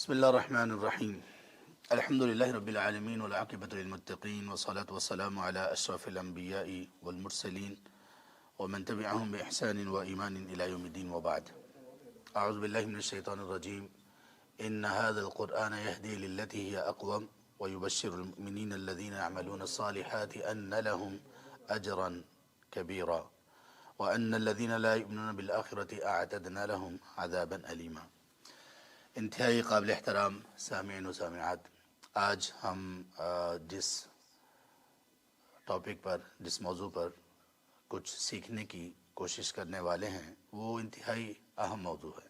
بسم الله الرحمن الرحيم. الحمد لله رب العالمين والعاقبة للمتقين والصلاة والسلام على أشرف الأنبياء والمرسلين ومن تبعهم بإحسان وإيمان إلى يوم الدين وبعد. أعوذ بالله من الشيطان الرجيم. إن هذا القرآن يهدي للتي هي أقوم ويبشر المؤمنين الذين يعملون الصالحات أن لهم أجرا كبيرا وأن الذين لا يؤمنون بالآخرة أعتدنا لهم عذابا أليما. انتہائی قابل احترام سامعین و سامعات، آج ہم جس ٹاپک پر، جس موضوع پر کچھ سیکھنے کی کوشش کرنے والے ہیں وہ انتہائی اہم موضوع ہے،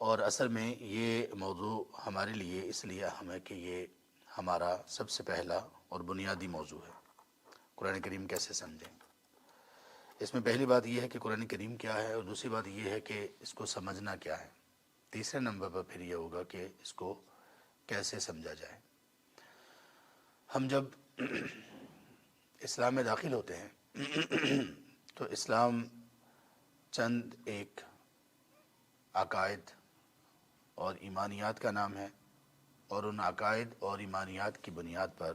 اور اصل میں یہ موضوع ہمارے لیے اس لیے اہم ہے کہ یہ ہمارا سب سے پہلا اور بنیادی موضوع ہے۔ قرآن کریم کیسے سمجھیں؟ اس میں پہلی بات یہ ہے کہ قرآن کریم کیا ہے، اور دوسری بات یہ ہے کہ اس کو سمجھنا کیا ہے۔ تیسرے نمبر پر پھر یہ ہوگا کہ اس کو کیسے سمجھا جائے۔ ہم جب اسلام میں داخل ہوتے ہیں تو اسلام چند ایک عقائد اور ایمانیات کا نام ہے، اور ان عقائد اور ایمانیات کی بنیاد پر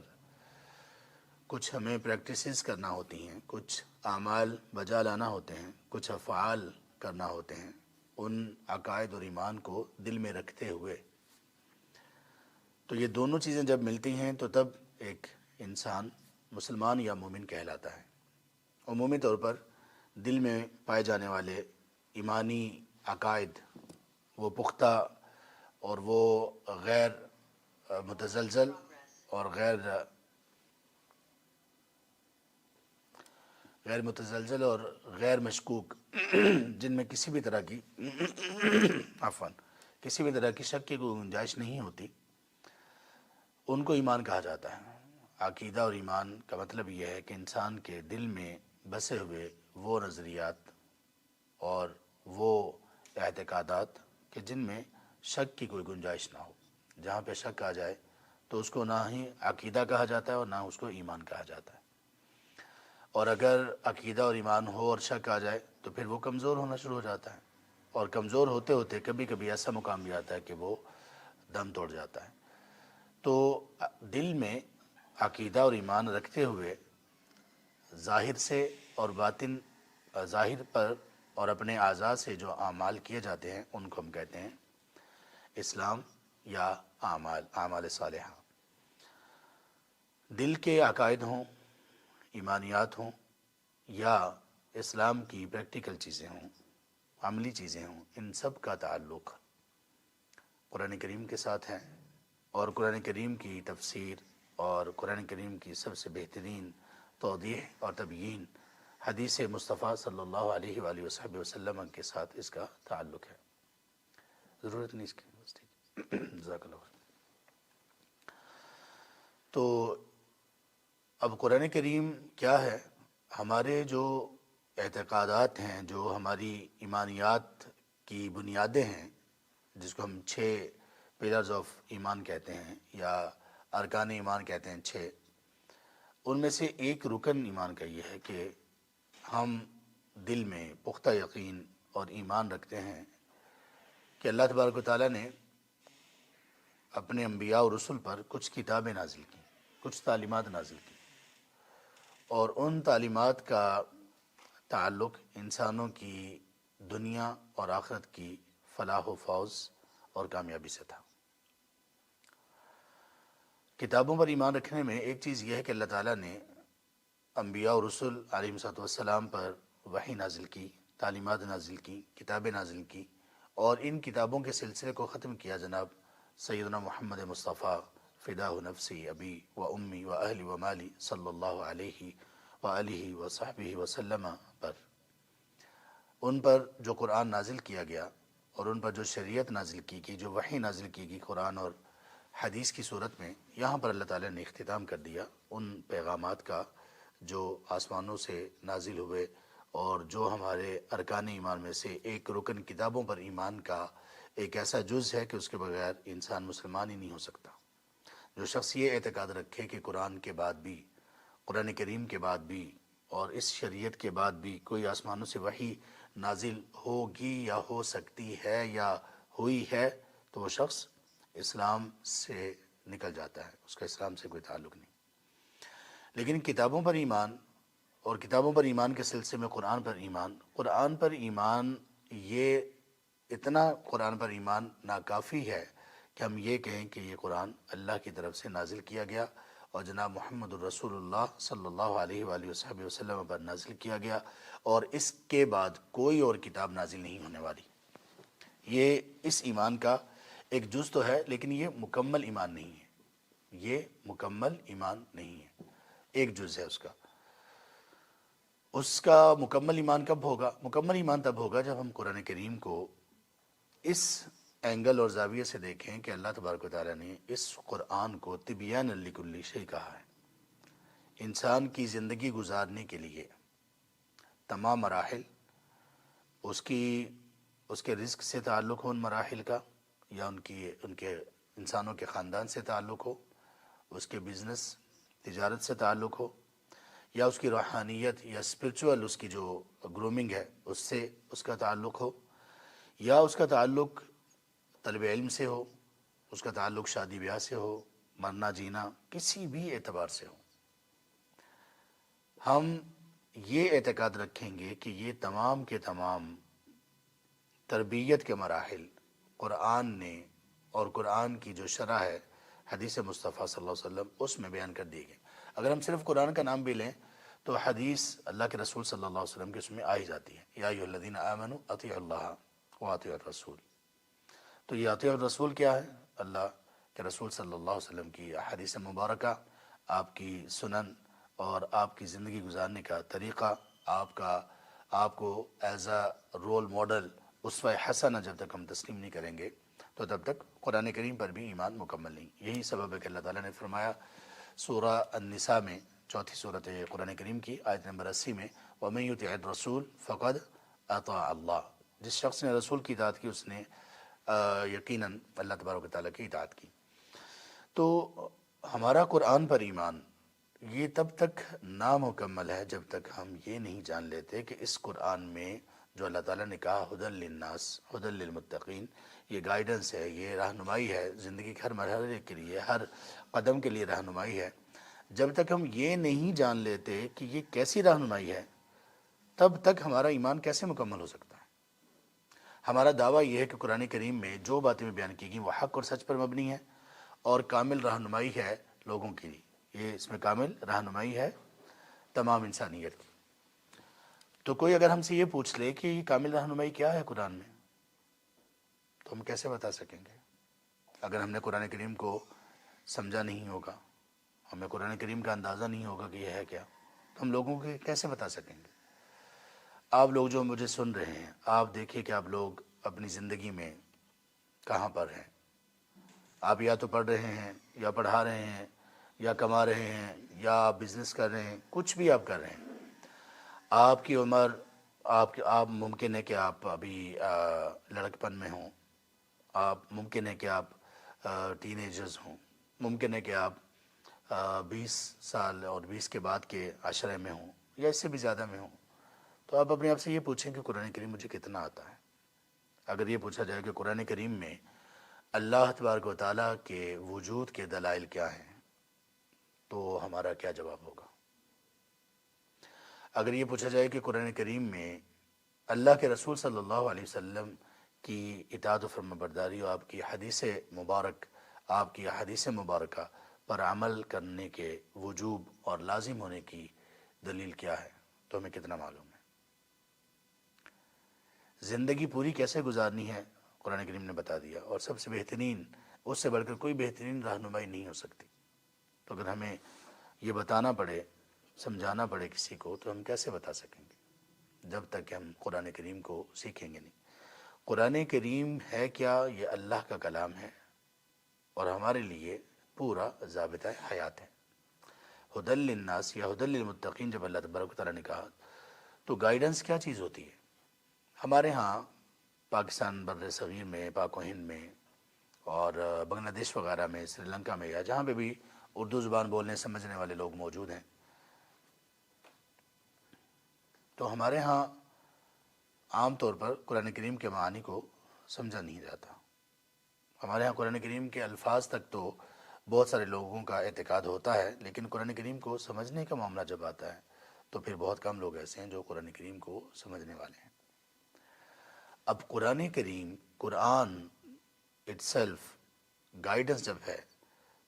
کچھ ہمیں پریکٹسز کرنا ہوتی ہیں، کچھ اعمال بجا لانا ہوتے ہیں، کچھ افعال کرنا ہوتے ہیں، ان عقائد اور ایمان کو دل میں رکھتے ہوئے۔ تو یہ دونوں چیزیں جب ملتی ہیں تو تب ایک انسان مسلمان یا مومن کہلاتا ہے۔ عمومی طور پر دل میں پائے جانے والے ایمانی عقائد وہ پختہ اور وہ غیر متزلزل اور غیر متزلزل اور غیر مشکوک، جن میں کسی بھی طرح کی کسی بھی طرح کی شک کی کوئی گنجائش نہیں ہوتی، ان کو ایمان کہا جاتا ہے۔ عقیدہ اور ایمان کا مطلب یہ ہے کہ انسان کے دل میں بسے ہوئے وہ نظریات اور وہ اعتقادات کہ جن میں شک کی کوئی گنجائش نہ ہو۔ جہاں پہ شک آ جائے تو اس کو نہ ہی عقیدہ کہا جاتا ہے اور نہ اس کو ایمان کہا جاتا ہے، اور اگر عقیدہ اور ایمان ہو اور شک آ جائے تو پھر وہ کمزور ہونا شروع ہو جاتا ہے، اور کمزور ہوتے ہوتے کبھی کبھی ایسا مقام بھی آتا ہے کہ وہ دم توڑ جاتا ہے۔ تو دل میں عقیدہ اور ایمان رکھتے ہوئے ظاہر سے اور باطن، ظاہر پر اور اپنے اعضاء سے جو اعمال کیے جاتے ہیں ان کو ہم کہتے ہیں اسلام یا اعمال صالحہ۔ دل کے عقائد ہوں، ایمانیات ہوں، یا اسلام کی پریکٹیکل چیزیں ہوں، عملی چیزیں ہوں، ان سب کا تعلق قرآن کریم کے ساتھ ہے، اور قرآن کریم کی تفسیر اور قرآن کریم کی سب سے بہترین توضیح اور تبیین حدیث مصطفیٰ صلی اللہ علیہ وآلہ وسلم کے ساتھ اس کا تعلق ہے۔ ضرورت نہیں اس کی، بس ٹھیک ہے، جزاک اللہ خیر۔ تو اب قرآن کریم کیا ہے؟ ہمارے جو اعتقادات ہیں، جو ہماری ایمانیات کی بنیادیں ہیں، جس کو ہم 6 پلرز آف ایمان کہتے ہیں یا ارکان ایمان کہتے ہیں 6، ان میں سے ایک رکن ایمان کا یہ ہے کہ ہم دل میں پختہ یقین اور ایمان رکھتے ہیں کہ اللہ تبارک و تعالیٰ نے اپنے انبیاء اور رسل پر کچھ کتابیں نازل کی، کچھ تعلیمات نازل کی، اور ان تعلیمات کا تعلق انسانوں کی دنیا اور آخرت کی فلاح و فوز اور کامیابی سے تھا۔ کتابوں پر ایمان رکھنے میں ایک چیز یہ ہے کہ اللہ تعالیٰ نے انبیاء اور رسل علیہ السلام پر وحی نازل کی، تعلیمات نازل کی، کتابیں نازل کی، اور ان کتابوں کے سلسلے کو ختم کیا جناب سیدنا محمد مصطفیٰ فداہ نفسی ابی و امی و اہلی و مالی صلی اللہ علیہ وآلہ وصحبہ وسلم پر۔ ان پر جو قرآن نازل کیا گیا اور ان پر جو شریعت نازل کی گئی، جو وحی نازل کی گئی قرآن اور حدیث کی صورت میں، یہاں پر اللہ تعالیٰ نے اختتام کر دیا ان پیغامات کا جو آسمانوں سے نازل ہوئے، اور جو ہمارے ارکان ایمان میں سے ایک رکن کتابوں پر ایمان کا ایک ایسا جز ہے کہ اس کے بغیر انسان مسلمان ہی نہیں ہو سکتا۔ جو شخص یہ اعتقاد رکھے کہ قرآن کے بعد بھی، قرآن کریم کے بعد بھی اور اس شریعت کے بعد بھی کوئی آسمانوں سے وحی نازل ہوگی یا ہو سکتی ہے یا ہوئی ہے، تو وہ شخص اسلام سے نکل جاتا ہے، اس کا اسلام سے کوئی تعلق نہیں۔ لیکن کتابوں پر ایمان اور کتابوں پر ایمان کے سلسلے میں قرآن پر ایمان یہ اتنا قرآن پر ایمان ناکافی ہے کہ ہم یہ کہیں کہ یہ قرآن اللہ کی طرف سے نازل کیا گیا اور جناب محمد الرسول اللہ صلی اللہ علیہ وآلہ وسلم پر نازل کیا گیا، اور اس کے بعد کوئی اور کتاب نازل نہیں ہونے والی۔ یہ اس ایمان کا ایک جز تو ہے، لیکن یہ مکمل ایمان نہیں ہے، یہ مکمل ایمان نہیں ہے، ایک جز ہے اس کا۔ اس کا مکمل ایمان کب ہوگا؟ مکمل ایمان تب ہوگا جب ہم قرآن کریم کو اس اینگل اور زاویے سے دیکھیں کہ اللہ تبارک و تعالیٰ نے اس قرآن کو تبیان لکل شیء کہا ہے، انسان کی زندگی گزارنے کے لیے تمام مراحل، اس کے رزق سے تعلق ہو ان مراحل کا، یا ان کے انسانوں کے خاندان سے تعلق ہو، اس کے بزنس تجارت سے تعلق ہو، یا اس کی روحانیت یا اسپرچول اس کی جو گرومنگ ہے اس سے اس کا تعلق ہو، یا اس کا تعلق طلب علم سے ہو، اس کا تعلق شادی بیاہ سے ہو، مرنا جینا کسی بھی اعتبار سے ہو، ہم یہ اعتقاد رکھیں گے کہ یہ تمام کے تمام تربیت کے مراحل قرآن نے اور قرآن کی جو شرح ہے حدیث مصطفیٰ صلی اللہ علیہ وسلم اس میں بیان کر دی گئی۔ اگر ہم صرف قرآن کا نام بھی لیں تو حدیث اللہ کے رسول صلی اللہ علیہ وسلم کے اس میں آ ہی جاتی ہے، یا ایھا الذین آمنوا اطیعوا اللہ واطیعوا الرسول۔ تو یہ اطیعوا الرسول کیا ہے؟ اللہ کے رسول صلی اللہ علیہ وسلم کی حدیث مبارکہ، آپ کی سنن اور آپ کی زندگی گزارنے کا طریقہ، آپ کو ایز اے رول ماڈل، اسوہ حسنہ جب تک ہم تسلیم نہیں کریں گے تو تب تک قرآن کریم پر بھی ایمان مکمل نہیں۔ یہی سبب ہے کہ اللہ تعالیٰ نے فرمایا سورہ النساء میں، چوتھی صورت قرآن کریم کی آیت نمبر 80 میں، وَمَن يُطِعِ الرَّسُولَ فَقَدْ أَطَاعَ اللَّهَ، جس شخص نے رسول کی اطاعت کی اس نے یقیناً اللہ تبارک و تعالیٰ کی اطاعت کی۔ تو ہمارا قرآن پر ایمان یہ تب تک نامکمل ہے جب تک ہم یہ نہیں جان لیتے کہ اس قرآن میں جو اللہ تعالیٰ نے کہا ھدی للناس ھدی للمتقین، یہ گائیڈنس ہے، یہ رہنمائی ہے زندگی کے ہر مرحلے کے لیے، ہر قدم کے لیے رہنمائی ہے۔ جب تک ہم یہ نہیں جان لیتے کہ یہ کیسی رہنمائی ہے تب تک ہمارا ایمان کیسے مکمل ہو سکتا ہے؟ ہمارا دعویٰ یہ ہے کہ قرآن کریم میں جو باتیں بیان کی گئیں وہ حق اور سچ پر مبنی ہے اور کامل رہنمائی ہے لوگوں کے لیے، یہ اس میں کامل رہنمائی ہے تمام انسانیت کی۔ تو کوئی اگر ہم سے یہ پوچھ لے کہ یہ کامل رہنمائی کیا ہے قرآن میں، تو ہم کیسے بتا سکیں گے؟ اگر ہم نے قرآن کریم کو سمجھا نہیں ہوگا، ہمیں قرآن کریم کا اندازہ نہیں ہوگا کہ یہ ہے کیا، تو ہم لوگوں کو کیسے بتا سکیں گے؟ آپ لوگ جو مجھے سن رہے ہیں، آپ دیکھیں کہ آپ لوگ اپنی زندگی میں کہاں پر ہیں۔ آپ یا تو پڑھ رہے ہیں، یا پڑھا رہے ہیں، یا کما رہے ہیں، یا بزنس کر رہے ہیں، کچھ بھی آپ کر رہے ہیں۔ آپ کی عمر، آپ ممکن ہے کہ آپ ابھی لڑکپن میں ہوں، آپ ممکن ہے کہ آپ ٹین ایجرز ہوں، ممکن ہے کہ آپ 20 سال اور 20 کے بعد کے عشرے میں ہوں، یا اس سے بھی زیادہ میں ہوں۔ تو آپ اپنے آپ سے یہ پوچھیں کہ قرآن کریم مجھے کتنا آتا ہے۔ اگر یہ پوچھا جائے کہ قرآن کریم میں اللہ تبارک و تعالیٰ کے وجود کے دلائل کیا ہیں، تو ہمارا کیا جواب ہوگا؟ اگر یہ پوچھا جائے کہ قرآن کریم میں اللہ کے رسول صلی اللہ علیہ وسلم کی اطاعت و فرمانبرداری اور آپ کی حدیث مبارکہ پر عمل کرنے کے وجوب اور لازم ہونے کی دلیل کیا ہے، تو ہمیں کتنا معلوم ہے؟ زندگی پوری کیسے گزارنی ہے قرآن کریم نے بتا دیا، اور سب سے بہترین، اس سے بڑھ کر کوئی بہترین رہنمائی نہیں ہو سکتی۔ تو اگر ہمیں یہ بتانا پڑے، سمجھانا پڑے کسی کو، تو ہم کیسے بتا سکیں گے جب تک کہ ہم قرآن کریم کو سیکھیں گے نہیں۔ قرآن کریم ہے کیا؟ یہ اللہ کا کلام ہے اور ہمارے لیے پورا ضابطہ حیات ہے۔ ھدی للناس یا ھدی للمتقین جب اللہ تبارک و تعالیٰ نے کہا، تو گائیڈنس کیا چیز ہوتی ہے؟ ہمارے ہاں پاکستان بر صغیر میں، پاک و ہند میں، اور بنگلہ دیش وغیرہ میں، سری لنکا میں، یا جہاں پہ بھی اردو زبان بولنے سمجھنے والے لوگ موجود ہیں، تو ہمارے ہاں عام طور پر قرآن کریم کے معانی کو سمجھا نہیں جاتا۔ ہمارے ہاں قرآن کریم کے الفاظ تک تو بہت سارے لوگوں کا اعتقاد ہوتا ہے، لیکن قرآن کریم کو سمجھنے کا معاملہ جب آتا ہے تو پھر بہت کم لوگ ایسے ہیں جو قرآن کریم کو سمجھنے والے ہیں۔ اب قرآن کریم، قرآن اٹ سیلف گائیڈنس جب ہے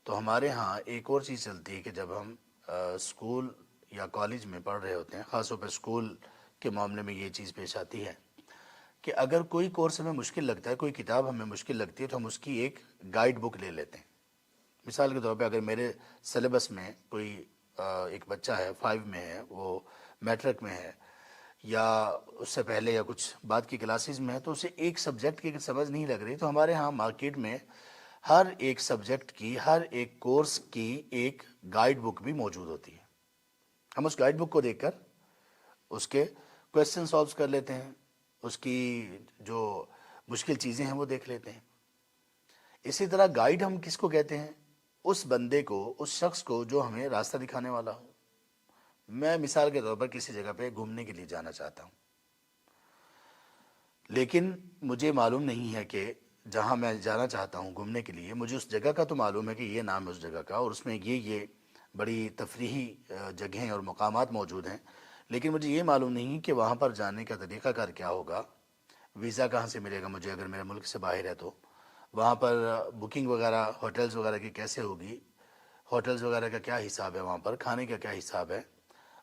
تو ہمارے ہاں ایک اور چیز چلتی ہے کہ جب ہم اسکول یا کالج میں پڑھ رہے ہوتے ہیں، خاص طور پہ اسکول کے معاملے میں یہ چیز پیش آتی ہے کہ اگر کوئی کورس ہمیں مشکل لگتا ہے، کوئی کتاب ہمیں مشکل لگتی ہے تو ہم اس کی ایک گائیڈ بک لے لیتے ہیں۔ مثال کے طور پہ اگر میرے سلیبس میں کوئی ایک بچہ ہے 5 میں ہے، وہ میٹرک میں ہے یا اس سے پہلے یا کچھ بعد کی کلاسز میں ہے، تو اسے ایک سبجیکٹ کی سمجھ نہیں لگ رہی تو ہمارے ہاں مارکیٹ میں ہر ایک سبجیکٹ کی، ہر ایک کورس کی ایک گائیڈ بک بھی موجود ہوتی ہے۔ ہم اس گائیڈ بک کو دیکھ کر اس کے کویسچن سالوز کر لیتے ہیں، اس کی جو مشکل چیزیں ہیں وہ دیکھ لیتے ہیں۔ اسی طرح گائیڈ ہم کس کو کہتے ہیں؟ اس بندے کو، اس شخص کو جو ہمیں راستہ دکھانے والا ہو۔ میں مثال کے طور پر کسی جگہ پہ گھومنے کے لیے جانا چاہتا ہوں، لیکن مجھے معلوم نہیں ہے کہ جہاں میں جانا چاہتا ہوں گھومنے کے لیے، مجھے اس جگہ کا تو معلوم ہے کہ یہ نام ہے اس جگہ کا اور اس میں یہ بڑی تفریحی جگہیں اور مقامات موجود ہیں، لیکن مجھے یہ معلوم نہیں کہ وہاں پر جانے کا طریقہ کار کیا ہوگا، ویزا کہاں سے ملے گا مجھے اگر میرے ملک سے باہر ہے تو، وہاں پر بکنگ وغیرہ ہوٹلز وغیرہ کی کیسے ہوگی، ہوٹلز وغیرہ کا کیا حساب ہے، وہاں پر کھانے کا کیا حساب ہے،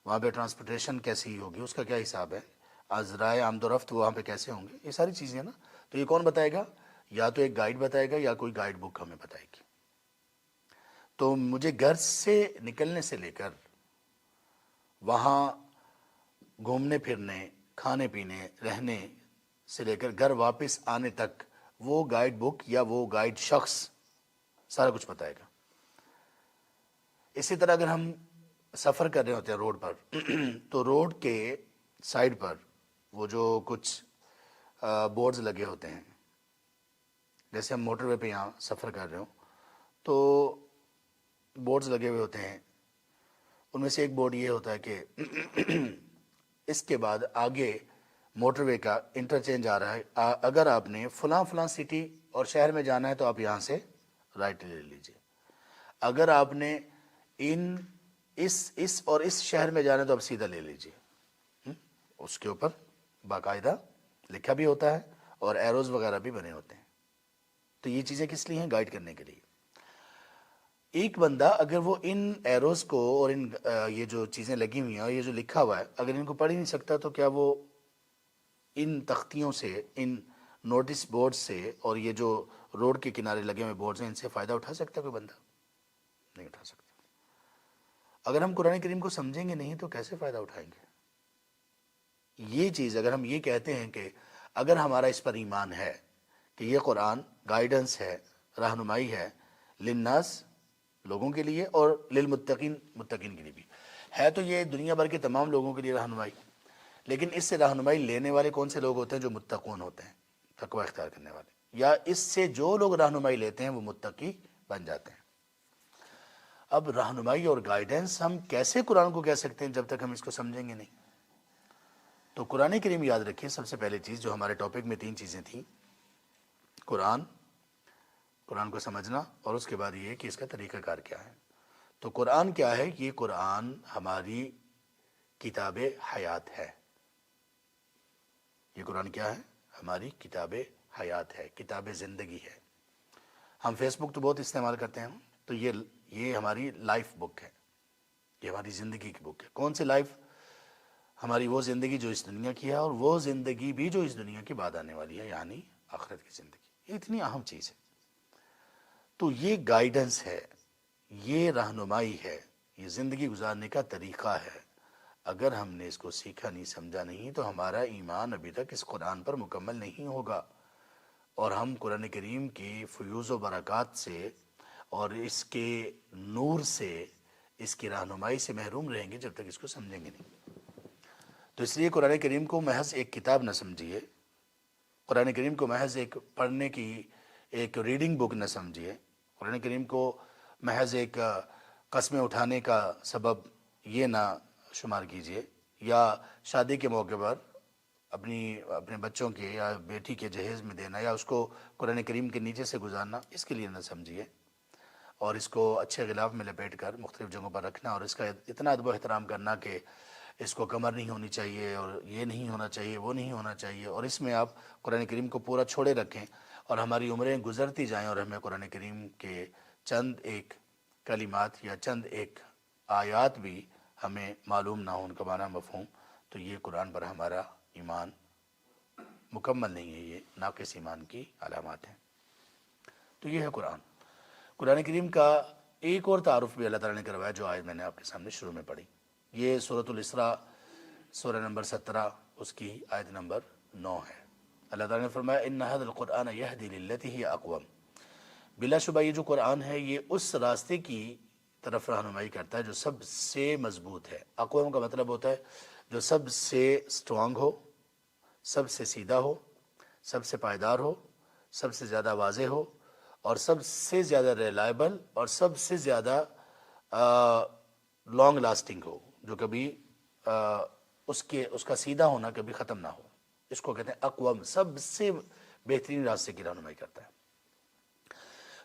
وہاں پہ ٹرانسپورٹیشن کیسی ہوگی، اس کا کیا حساب ہے، ذرائع آمد و رفت وہاں پہ کیسے ہوں گے، یہ ساری چیزیں نا، تو یہ کون بتائے گا؟ یا تو ایک گائیڈ بتائے گا یا کوئی گائیڈ بک ہمیں بتائے گی۔ تو مجھے گھر سے نکلنے سے لے کر وہاں گھومنے پھرنے، کھانے پینے، رہنے سے لے کر گھر واپس آنے تک وہ گائیڈ بک یا وہ گائیڈ شخص سارا کچھ بتائے گا۔ اسی طرح اگر ہم سفر کر رہے ہوتے ہیں روڈ پر تو روڈ کے سائڈ پر وہ جو کچھ بورڈز لگے ہوتے ہیں، جیسے ہم موٹر وے پہ یہاں سفر کر رہے ہوں تو بورڈز لگے ہوئے ہوتے ہیں، ان میں سے ایک بورڈ یہ ہوتا ہے کہ اس کے بعد آگے موٹر وے کا انٹرچینج آ رہا ہے، اگر آپ نے فلاں فلاں سٹی اور شہر میں جانا ہے تو آپ یہاں سے رائٹ لے لیجئے، اگر آپ نے اس اور اس شہر میں جانا ہے تو آپ سیدھا لے لیجئے۔ اس کے اوپر باقاعدہ لکھا بھی ہوتا ہے اور ایروز وغیرہ بھی بنے ہوتے ہیں۔ تو یہ چیزیں کس لیے ہیں؟ گائیڈ کرنے کے لیے۔ ایک بندہ اگر وہ ان ایروز کو اور ان یہ جو چیزیں لگی ہوئی ہیں اور یہ جو لکھا ہوا ہے اگر ان کو پڑھ ہی نہیں سکتا تو کیا وہ ان تختیوں سے، ان نوٹس بورڈ سے اور یہ جو روڈ کے کنارے لگے ہوئے بورڈز ہیں ان سے فائدہ اٹھا سکتا کوئی بندہ؟ نہیں اٹھا سکتا۔ اگر ہم قرآن کریم کو سمجھیں گے نہیں تو کیسے فائدہ اٹھائیں گے؟ یہ چیز اگر ہم یہ کہتے ہیں کہ اگر ہمارا اس پر ایمان ہے کہ یہ قرآن گائیڈنس ہے، رہنمائی ہے، للناس لوگوں کے لیے اور للمتقین متقین کے لیے بھی ہے، تو یہ دنیا بھر کے تمام لوگوں کے لیے رہنمائی، لیکن اس سے رہنمائی لینے والے کون سے لوگ ہوتے ہیں؟ جو متقون ہوتے ہیں، تقوی اختیار کرنے والے، یا اس سے جو لوگ رہنمائی لیتے ہیں وہ متقی بن جاتے ہیں۔ اب رہنمائی اور گائیڈنس ہم کیسے قرآن کو کہہ سکتے ہیں جب تک ہم اس کو سمجھیں گے نہیں؟ تو قرآن کریم یاد رکھیے، سب سے پہلے چیز جو ہمارے ٹاپک میں 3 چیزیں تھیں، قرآن کو سمجھنا، اور اس کے بعد یہ کہ اس کا طریقہ کار کیا ہے۔ تو قرآن کیا ہے؟ یہ قرآن ہماری کتاب حیات ہے۔ یہ قرآن کیا ہے؟ ہماری کتاب حیات ہے، کتاب زندگی ہے۔ ہم فیس بک تو بہت استعمال کرتے ہیں، تو یہ ہماری لائف بک ہے، یہ ہماری زندگی کی بک ہے۔ کون سی لائف؟ ہماری وہ زندگی جو اس دنیا کی ہے اور وہ زندگی بھی جو اس دنیا کے بعد آنے والی ہے، یعنی آخرت کی زندگی۔ یہ اتنی اہم چیز ہے۔ تو یہ گائیڈنس ہے، یہ رہنمائی ہے، یہ زندگی گزارنے کا طریقہ ہے۔ اگر ہم نے اس کو سیکھا نہیں، سمجھا نہیں، تو ہمارا ایمان ابھی تک اس قرآن پر مکمل نہیں ہوگا، اور ہم قرآن کریم کی فیوز و برکات سے اور اس کے نور سے، اس کی رہنمائی سے محروم رہیں گے جب تک اس کو سمجھیں گے نہیں۔ تو اس لیے قرآن کریم کو محض ایک کتاب نہ سمجھیے، قرآن کریم کو محض ایک پڑھنے کی ایک ریڈنگ بک نہ سمجھیے، قرآن کریم کو محض ایک قسمیں اٹھانے کا سبب یہ نہ شمار کیجیے، یا شادی کے موقع پر اپنے بچوں کے یا بیٹی کے جہیز میں دینا یا اس کو قرآن کریم کے نیچے سے گزارنا، اس کے لیے نہ سمجھیے، اور اس کو اچھے غلاف میں لپیٹ کر مختلف جگہوں پر رکھنا اور اس کا اتنا ادب و احترام کرنا کہ اس کو کمر نہیں ہونی چاہیے اور یہ نہیں ہونا چاہیے وہ نہیں ہونا چاہیے، اور اس میں آپ قرآن کریم کو پورا چھوڑے رکھیں اور ہماری عمریں گزرتی جائیں اور ہمیں قرآن کریم کے چند ایک کلمات یا چند ایک آیات بھی ہمیں معلوم نہ ہو، ان کا معنی مفہوم، تو یہ قرآن پر ہمارا ایمان مکمل نہیں ہے، یہ ناقص ایمان کی علامات ہیں۔ تو یہ ہے قرآن۔ قرآن کریم کا ایک اور تعارف بھی اللہ تعالیٰ نے کروایا جو آیت میں نے آپ کے سامنے شروع میں پڑھی، یہ سورۃ الاسراء سورہ نمبر 17 اس کی آیت نمبر 9 ہے۔ اللہ تعالیٰ نے فرمایا ان ھذا القرآن یہدی للتی ہی اقوم، بلا شبہ یہ جو قرآن ہے یہ اس راستے کی طرف رہنمائی کرتا ہے جو سب سے مضبوط ہے۔ اقوام کا مطلب ہوتا ہے جو سب سے سٹرونگ ہو، سب سے سیدھا ہو، سب سے پائیدار ہو، سب سے زیادہ واضح ہو، اور سب سے زیادہ ریلائبل اور سب سے زیادہ لانگ لاسٹنگ ہو، جو کبھی اس کا سیدھا ہونا کبھی ختم نہ ہو، اس کو کہتے ہیں اقوام، سب سے بہترین راستے کی رہنمائی کرتا ہے۔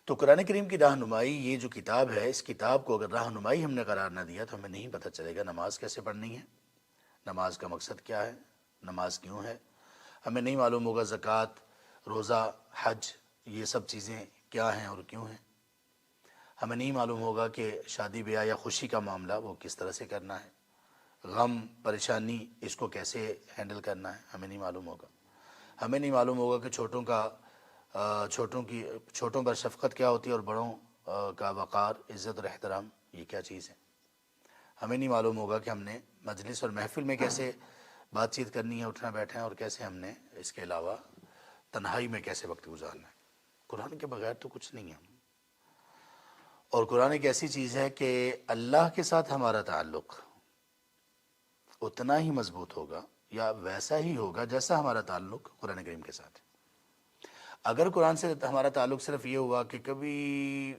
تو قرآن کریم کی رہنمائی، یہ جو کتاب ہے، اس کتاب کو اگر رہنمائی ہم نے قرار نہ دیا تو ہمیں نہیں پتہ چلے گا نماز کیسے پڑھنی ہے، نماز کا مقصد کیا ہے، نماز کیوں ہے، ہمیں نہیں معلوم ہوگا زکوٰۃ، روزہ، حج، یہ سب چیزیں کیا ہیں اور کیوں ہیں، ہمیں نہیں معلوم ہوگا کہ شادی بیاہ یا خوشی کا معاملہ وہ کس طرح سے کرنا ہے، غم پریشانی اس کو کیسے ہینڈل کرنا ہے، ہمیں نہیں معلوم ہوگا، ہمیں نہیں معلوم ہوگا کہ چھوٹوں پر شفقت کیا ہوتی ہے اور بڑوں کا وقار، عزت اور احترام یہ کیا چیز ہے، ہمیں نہیں معلوم ہوگا کہ ہم نے مجلس اور محفل میں کیسے بات چیت کرنی ہے، اٹھنا بیٹھنا ہے، اور کیسے ہم نے اس کے علاوہ تنہائی میں کیسے وقت گزارنا ہے۔ قرآن کے بغیر تو کچھ نہیں ہے، اور قرآن ایک ایسی چیز ہے کہ اللہ کے ساتھ ہمارا تعلق اتنا ہی مضبوط ہوگا یا ویسا ہی ہوگا جیسا ہمارا تعلق قرآن کریم کے ساتھ ہے۔ اگر قرآن سے ہمارا تعلق صرف یہ ہوا کہ کبھی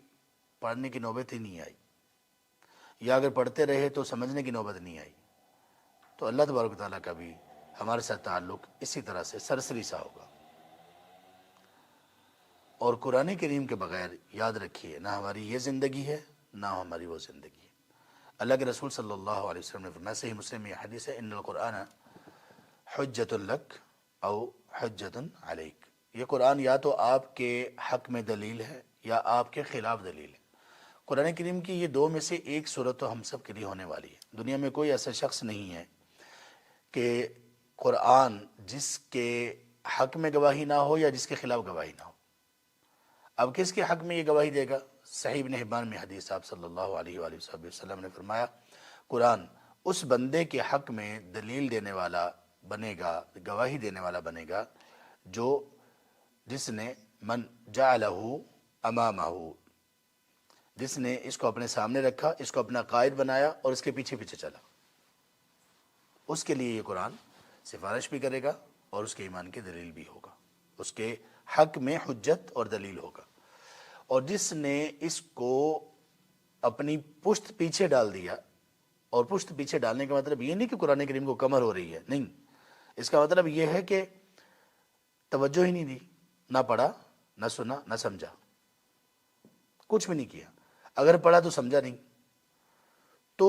پڑھنے کی نوبت ہی نہیں آئی، یا اگر پڑھتے رہے تو سمجھنے کی نوبت نہیں آئی، تو اللہ تبارک و تعالیٰ کا بھی ہمارے ساتھ تعلق اسی طرح سے سرسری سا ہوگا۔ اور قرآن کریم کے بغیر یاد رکھیے نہ ہماری یہ زندگی ہے نہ ہماری وہ زندگی ہے۔ اللہ کے رسول صلی اللہ علیہ وسلم نے فرمایا، صحیح مسلم میں یہ حدیث ہے، ان القرآن حجۃ لک او حجۃ علیک، یہ قرآن یا تو آپ کے حق میں دلیل ہے یا آپ کے خلاف دلیل ہے۔ قرآن کریم کی یہ دو میں سے ایک صورت تو ہم سب کے لیے ہونے والی ہے۔ دنیا میں کوئی ایسا شخص نہیں ہے کہ قرآن جس کے حق میں گواہی نہ ہو یا جس کے خلاف گواہی نہ ہو۔ اب کس کے حق میں یہ گواہی دے گا؟ صحیح ابن حبان میں حدیث آپ صلی اللہ علیہ وآلہ وسلم نے فرمایا، قرآن اس بندے کے حق میں دلیل دینے والا بنے گا، گواہی دینے والا بنے گا جس نے من جعلہ امامہ، جس نے اس کو اپنے سامنے رکھا، اس کو اپنا قائد بنایا اور اس کے پیچھے پیچھے چلا، اس کے لیے یہ قرآن سفارش بھی کرے گا اور اس کے ایمان کی دلیل بھی ہوگا، اس کے حق میں حجت اور دلیل ہوگا۔ اور جس نے اس کو اپنی پشت پیچھے ڈال دیا، اور پشت پیچھے ڈالنے کا مطلب یہ نہیں کہ قرآن کریم کو کمر ہو رہی ہے، نہیں، اس کا مطلب یہ ہے کہ توجہ ہی نہیں دی، نہ پڑھا، نہ سنا، نہ سمجھا، کچھ بھی نہیں کیا، اگر پڑھا تو سمجھا نہیں، تو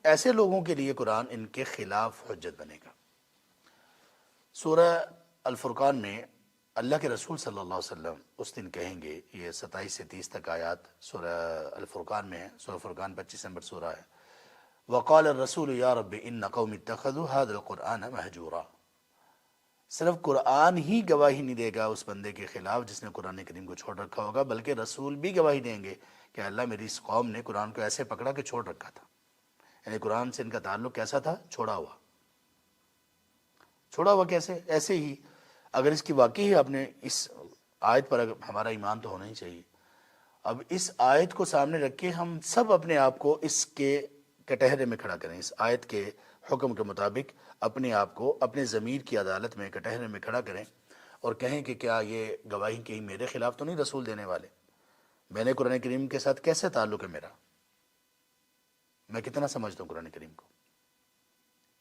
ایسے لوگوں کے لیے قرآن ان کے خلاف حجت بنے گا۔ سورہ الفرقان میں اللہ کے رسول صلی اللہ علیہ وسلم اس دن کہیں گے، یہ 27 سے 30 تک آیات سورہ الفرقان میں ہے، سورہ فرقان 25 نمبر سورہ ہے۔ وقال الرسول یا رب ان قوم اتخذوا هذا القرآن مہجورا، صرف قرآن ہی گواہی نہیں دے گا اس بندے کے خلاف جس نے قرآن کریم کو چھوڑ رکھا ہوگا، بلکہ رسول بھی گواہی دیں گے کہ اللہ میری اس قوم نے قرآن کو ایسے پکڑا کہ چھوڑ رکھا تھا، یعنی قرآن سے ان کا تعلق کیسا تھا؟ چھوڑا ہوا کیسے؟ ایسے ہی اگر اس کی واقعی آپ نے اس آیت پر ہمارا ایمان تو ہونا ہی چاہیے۔ اب اس آیت کو سامنے رکھ کے ہم سب اپنے آپ کو اس کے کٹہرے میں کھڑا کریں، اس آیت کے حکم کے مطابق اپنے آپ کو اپنے ضمیر کی عدالت میں کٹہرے میں کھڑا کریں اور کہیں کہ کیا یہ گواہی کہیں میرے خلاف تو نہیں رسول دینے والے؟ میں نے قرآن کریم کے ساتھ کیسے تعلق ہے میرا؟ میں کتنا سمجھتا ہوں قرآن کریم کو؟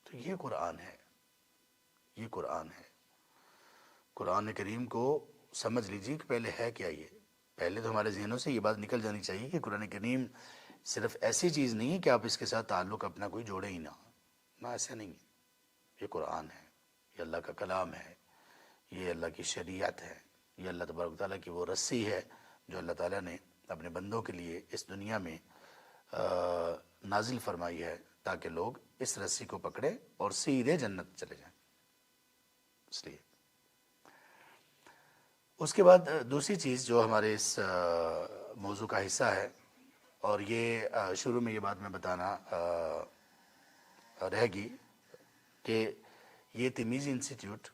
تو یہ قرآن ہے، یہ قرآن ہے۔ قرآن کریم کو سمجھ لیجیے کہ پہلے ہے کیا یہ۔ پہلے تو ہمارے ذہنوں سے یہ بات نکل جانی چاہیے کہ قرآن کریم صرف ایسی چیز نہیں ہے کہ آپ اس کے ساتھ تعلق اپنا کوئی جوڑے ہی نہ ایسا نہیں ہے۔ یہ قرآن ہے، یہ اللہ کا کلام ہے، یہ اللہ کی شریعت ہے، یہ اللہ تبارک و تعالیٰ کی وہ رسی ہے جو اللہ تعالیٰ نے اپنے بندوں کے لیے اس دنیا میں نازل فرمائی ہے، تاکہ لوگ اس رسی کو پکڑیں اور سیدھے جنت چلے جائیں۔ اس لیے اس کے بعد دوسری چیز جو ہمارے اس موضوع کا حصہ ہے، اور یہ شروع میں یہ بات میں بتانا رہ گئی کہ یہ تمیز انسٹیٹیوٹ،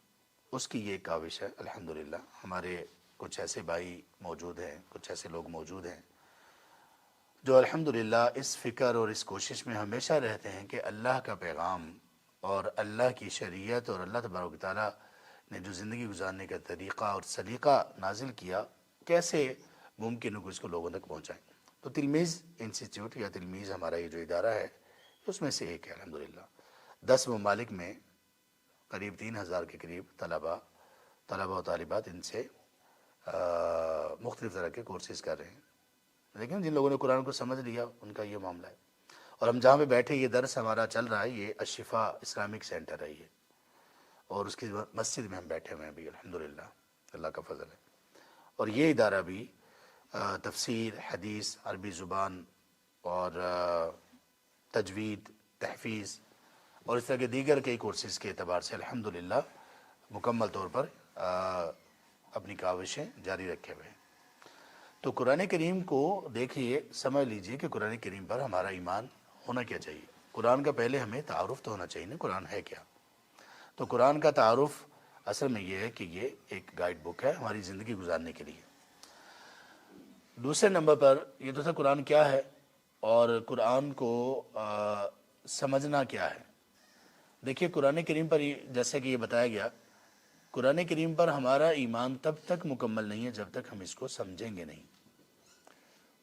اس کی یہ کاوش ہے۔ الحمدللہ ہمارے کچھ ایسے بھائی موجود ہیں، کچھ ایسے لوگ موجود ہیں جو الحمدللہ اس فکر اور اس کوشش میں ہمیشہ رہتے ہیں کہ اللہ کا پیغام اور اللہ کی شریعت اور اللہ تبارک و تعالیٰ نے جو زندگی گزارنے کا طریقہ اور سلیقہ نازل کیا، کیسے ممکن ہو کہ اس کو لوگوں تک پہنچائیں۔ تو تلمیذ انسٹیٹیوٹ یا تلمیذ ہمارا یہ جو ادارہ ہے، اس میں سے ایک ہے الحمدللہ۔ 10 ممالک میں قریب 3000 کے قریب طلبہ و طالبات ان سے مختلف طرح کے کورسز کر رہے ہیں۔ لیکن جن لوگوں نے قرآن کو سمجھ لیا ان کا یہ معاملہ ہے۔ اور ہم جہاں پہ بیٹھے یہ درس ہمارا چل رہا ہے، یہ الشفا اسلامک سینٹر ہے یہ، اور اس کی مسجد میں ہم بیٹھے ہوئے ہیں بھی الحمدللہ، اللہ کا فضل ہے۔ اور یہ ادارہ بھی تفسیر، حدیث، عربی زبان اور تجوید، تحفیظ اور اس طرح کے دیگر کئی کورسز کے اعتبار سے الحمدللہ مکمل طور پر اپنی کاوشیں جاری رکھے ہوئے ہیں۔ تو قرآن کریم کو دیکھیے، سمجھ لیجئے کہ قرآن کریم پر ہمارا ایمان ہونا کیا چاہیے۔ قرآن کا پہلے ہمیں تعارف تو ہونا چاہیے نا، قرآن ہے کیا۔ تو قرآن کا تعارف اصل میں یہ ہے کہ یہ ایک گائیڈ بک ہے ہماری زندگی گزارنے کے لیے۔ دوسرے نمبر پر یہ تو تھا قرآن کیا ہے اور قرآن کو سمجھنا کیا ہے۔ دیکھیے قرآن کریم پر جیسے کہ یہ بتایا گیا، قرآن کریم پر ہمارا ایمان تب تک مکمل نہیں ہے جب تک ہم اس کو سمجھیں گے نہیں۔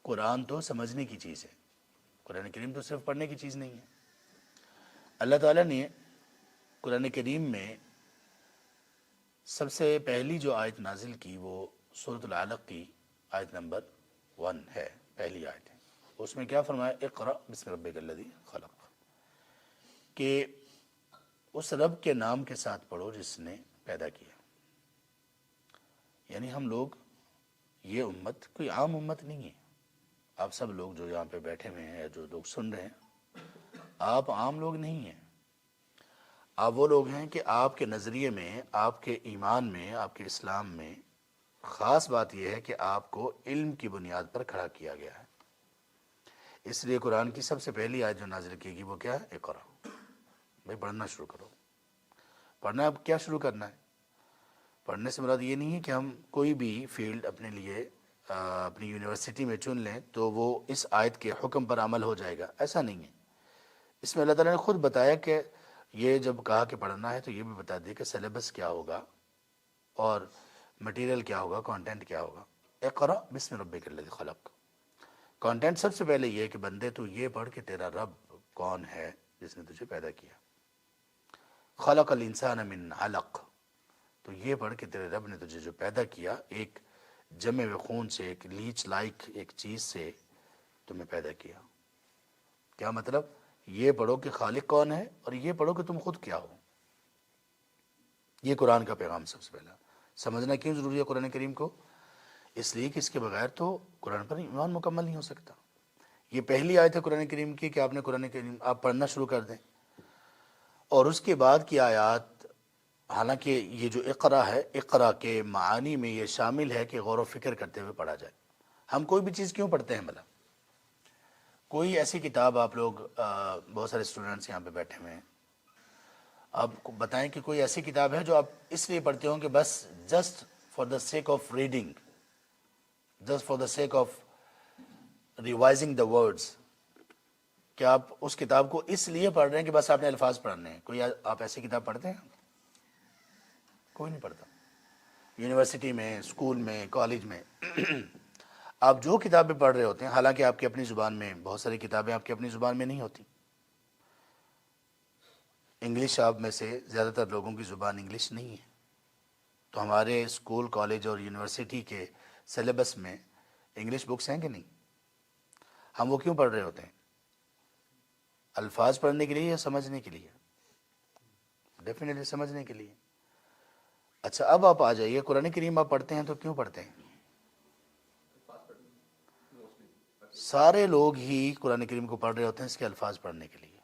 قرآن تو سمجھنے کی چیز ہے، قرآن کریم تو صرف پڑھنے کی چیز نہیں ہے۔ اللہ تعالیٰ نے قرآن کریم میں سب سے پہلی جو آیت نازل کی وہ سورۃ العلق کی آیت نمبر 1 ہے، پہلی آیت ہے۔ اس میں کیا فرمایا؟ اقرأ بسم ربک الذی خلق، کہ اس رب کے نام کے ساتھ پڑھو جس نے پیدا کیا۔ یعنی ہم لوگ، یہ امت کوئی عام امت نہیں ہے۔ آپ سب لوگ جو یہاں پہ بیٹھے ہوئے ہیں، جو لوگ سن رہے ہیں، آپ عام لوگ نہیں ہیں۔ آپ وہ لوگ ہیں کہ آپ کے نظریے میں، آپ کے ایمان میں، آپ کے اسلام میں خاص بات یہ ہے کہ آپ کو علم کی بنیاد پر کھڑا کیا گیا ہے۔ اس لیے قرآن کی سب سے پہلی آیت جو نازل کی گئی وہ کیا ہے؟ اقرا، بھائی پڑھنا شروع کرو۔ پڑھنا اب کیا شروع کرنا ہے؟ پڑھنے سے مراد یہ نہیں ہے کہ ہم کوئی بھی فیلڈ اپنے لیے اپنی یونیورسٹی میں چن لیں تو وہ اس آیت کے حکم پر عمل ہو جائے گا، ایسا نہیں ہے۔ اس میں اللہ تعالیٰ نے خود بتایا کہ یہ جب کہا کہ پڑھنا ہے تو یہ بھی بتا دیا کہ سلیبس کیا ہوگا اور مٹیریل کیا ہوگا، کانٹینٹ کیا ہوگا۔ اقرأ بسم ربک الذی خلق، کانٹینٹ سب سے پہلے یہ ہے کہ بندے تو یہ پڑھ کہ تیرا رب کون ہے جس نے تجھے پیدا کیا۔ خلق الانسان من علق، تو یہ پڑھ کہ تیرے رب نے تجھے جو پیدا کیا ایک جمے ہوئے خون سے، ایک لیچ لائک ایک چیز سے تمہیں پیدا کیا۔ کیا مطلب؟ یہ پڑھو کہ خالق کون ہے اور یہ پڑھو کہ تم خود کیا ہو۔ یہ قرآن کا پیغام سب سے پہلا۔ سمجھنا کیوں ضروری ہے قرآن کریم کو؟ اس لیے کہ اس کے بغیر تو قرآن پر ایمان مکمل نہیں ہو سکتا۔ یہ پہلی آیت ہے قرآن کریم کی کہ آپ نے قرآن کریم آپ پڑھنا شروع کر دیں، اور اس کے بعد کی آیات، حالانکہ یہ جو اقرا ہے، اقرا کے معانی میں یہ شامل ہے کہ غور و فکر کرتے ہوئے پڑھا جائے۔ ہم کوئی بھی چیز کیوں پڑھتے ہیں بھلا؟ کوئی ایسی کتاب، آپ لوگ بہت سارے اسٹوڈنٹس یہاں پہ بیٹھے ہوئے ہیں، آپ کو بتائیں کہ کوئی ایسی کتاب ہے جو آپ اس لیے پڑھتے ہوں کہ بس just for the sake of reading, just for the sake of revising the words, کیا آپ اس کتاب کو اس لیے پڑھ رہے ہیں کہ بس آپ نے الفاظ پڑھنے ہیں؟ کوئی آپ ایسی کتاب پڑھتے ہیں؟ کوئی نہیں پڑھتا۔ یونیورسٹی میں، اسکول میں، کالج میں آپ جو کتابیں پڑھ رہے ہوتے ہیں، حالانکہ آپ کی اپنی زبان میں بہت ساری کتابیں آپ کی اپنی زبان میں نہیں ہوتی، انگلش آپ میں سے زیادہ تر لوگوں کی زبان انگلش نہیں ہے، تو ہمارے اسکول کالج اور یونیورسٹی کے سلیبس میں انگلش بکس ہیں کہ نہیں؟ ہم وہ کیوں پڑھ رہے ہوتے ہیں؟ الفاظ پڑھنے کے لیے یا سمجھنے کے لیے؟ ڈیفینیٹلی سمجھنے کے لیے۔ اچھا اب آپ آ جائیے، قرآن کریم آپ پڑھتے ہیں تو کیوں پڑھتے ہیں؟ سارے لوگ ہی قرآن کریم کو پڑھ رہے ہوتے ہیں اس کے الفاظ پڑھنے کے لیے،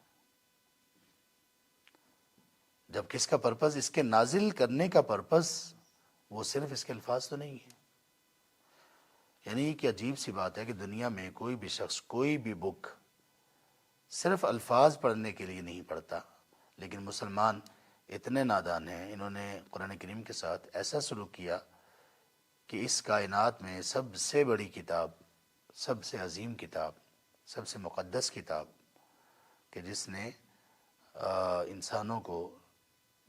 جبکہ اس کا پرپس، اس کے نازل کرنے کا پرپس وہ صرف اس کے الفاظ تو نہیں ہے۔ یعنی کہ عجیب سی بات ہے کہ دنیا میں کوئی بھی شخص کوئی بھی بک صرف الفاظ پڑھنے کے لیے نہیں پڑھتا، لیکن مسلمان اتنے نادان ہیں، انہوں نے قرآن کریم کے ساتھ ایسا سلوک کیا کہ اس کائنات میں سب سے بڑی کتاب، سب سے عظیم کتاب، سب سے مقدس کتاب، کہ جس نے انسانوں کو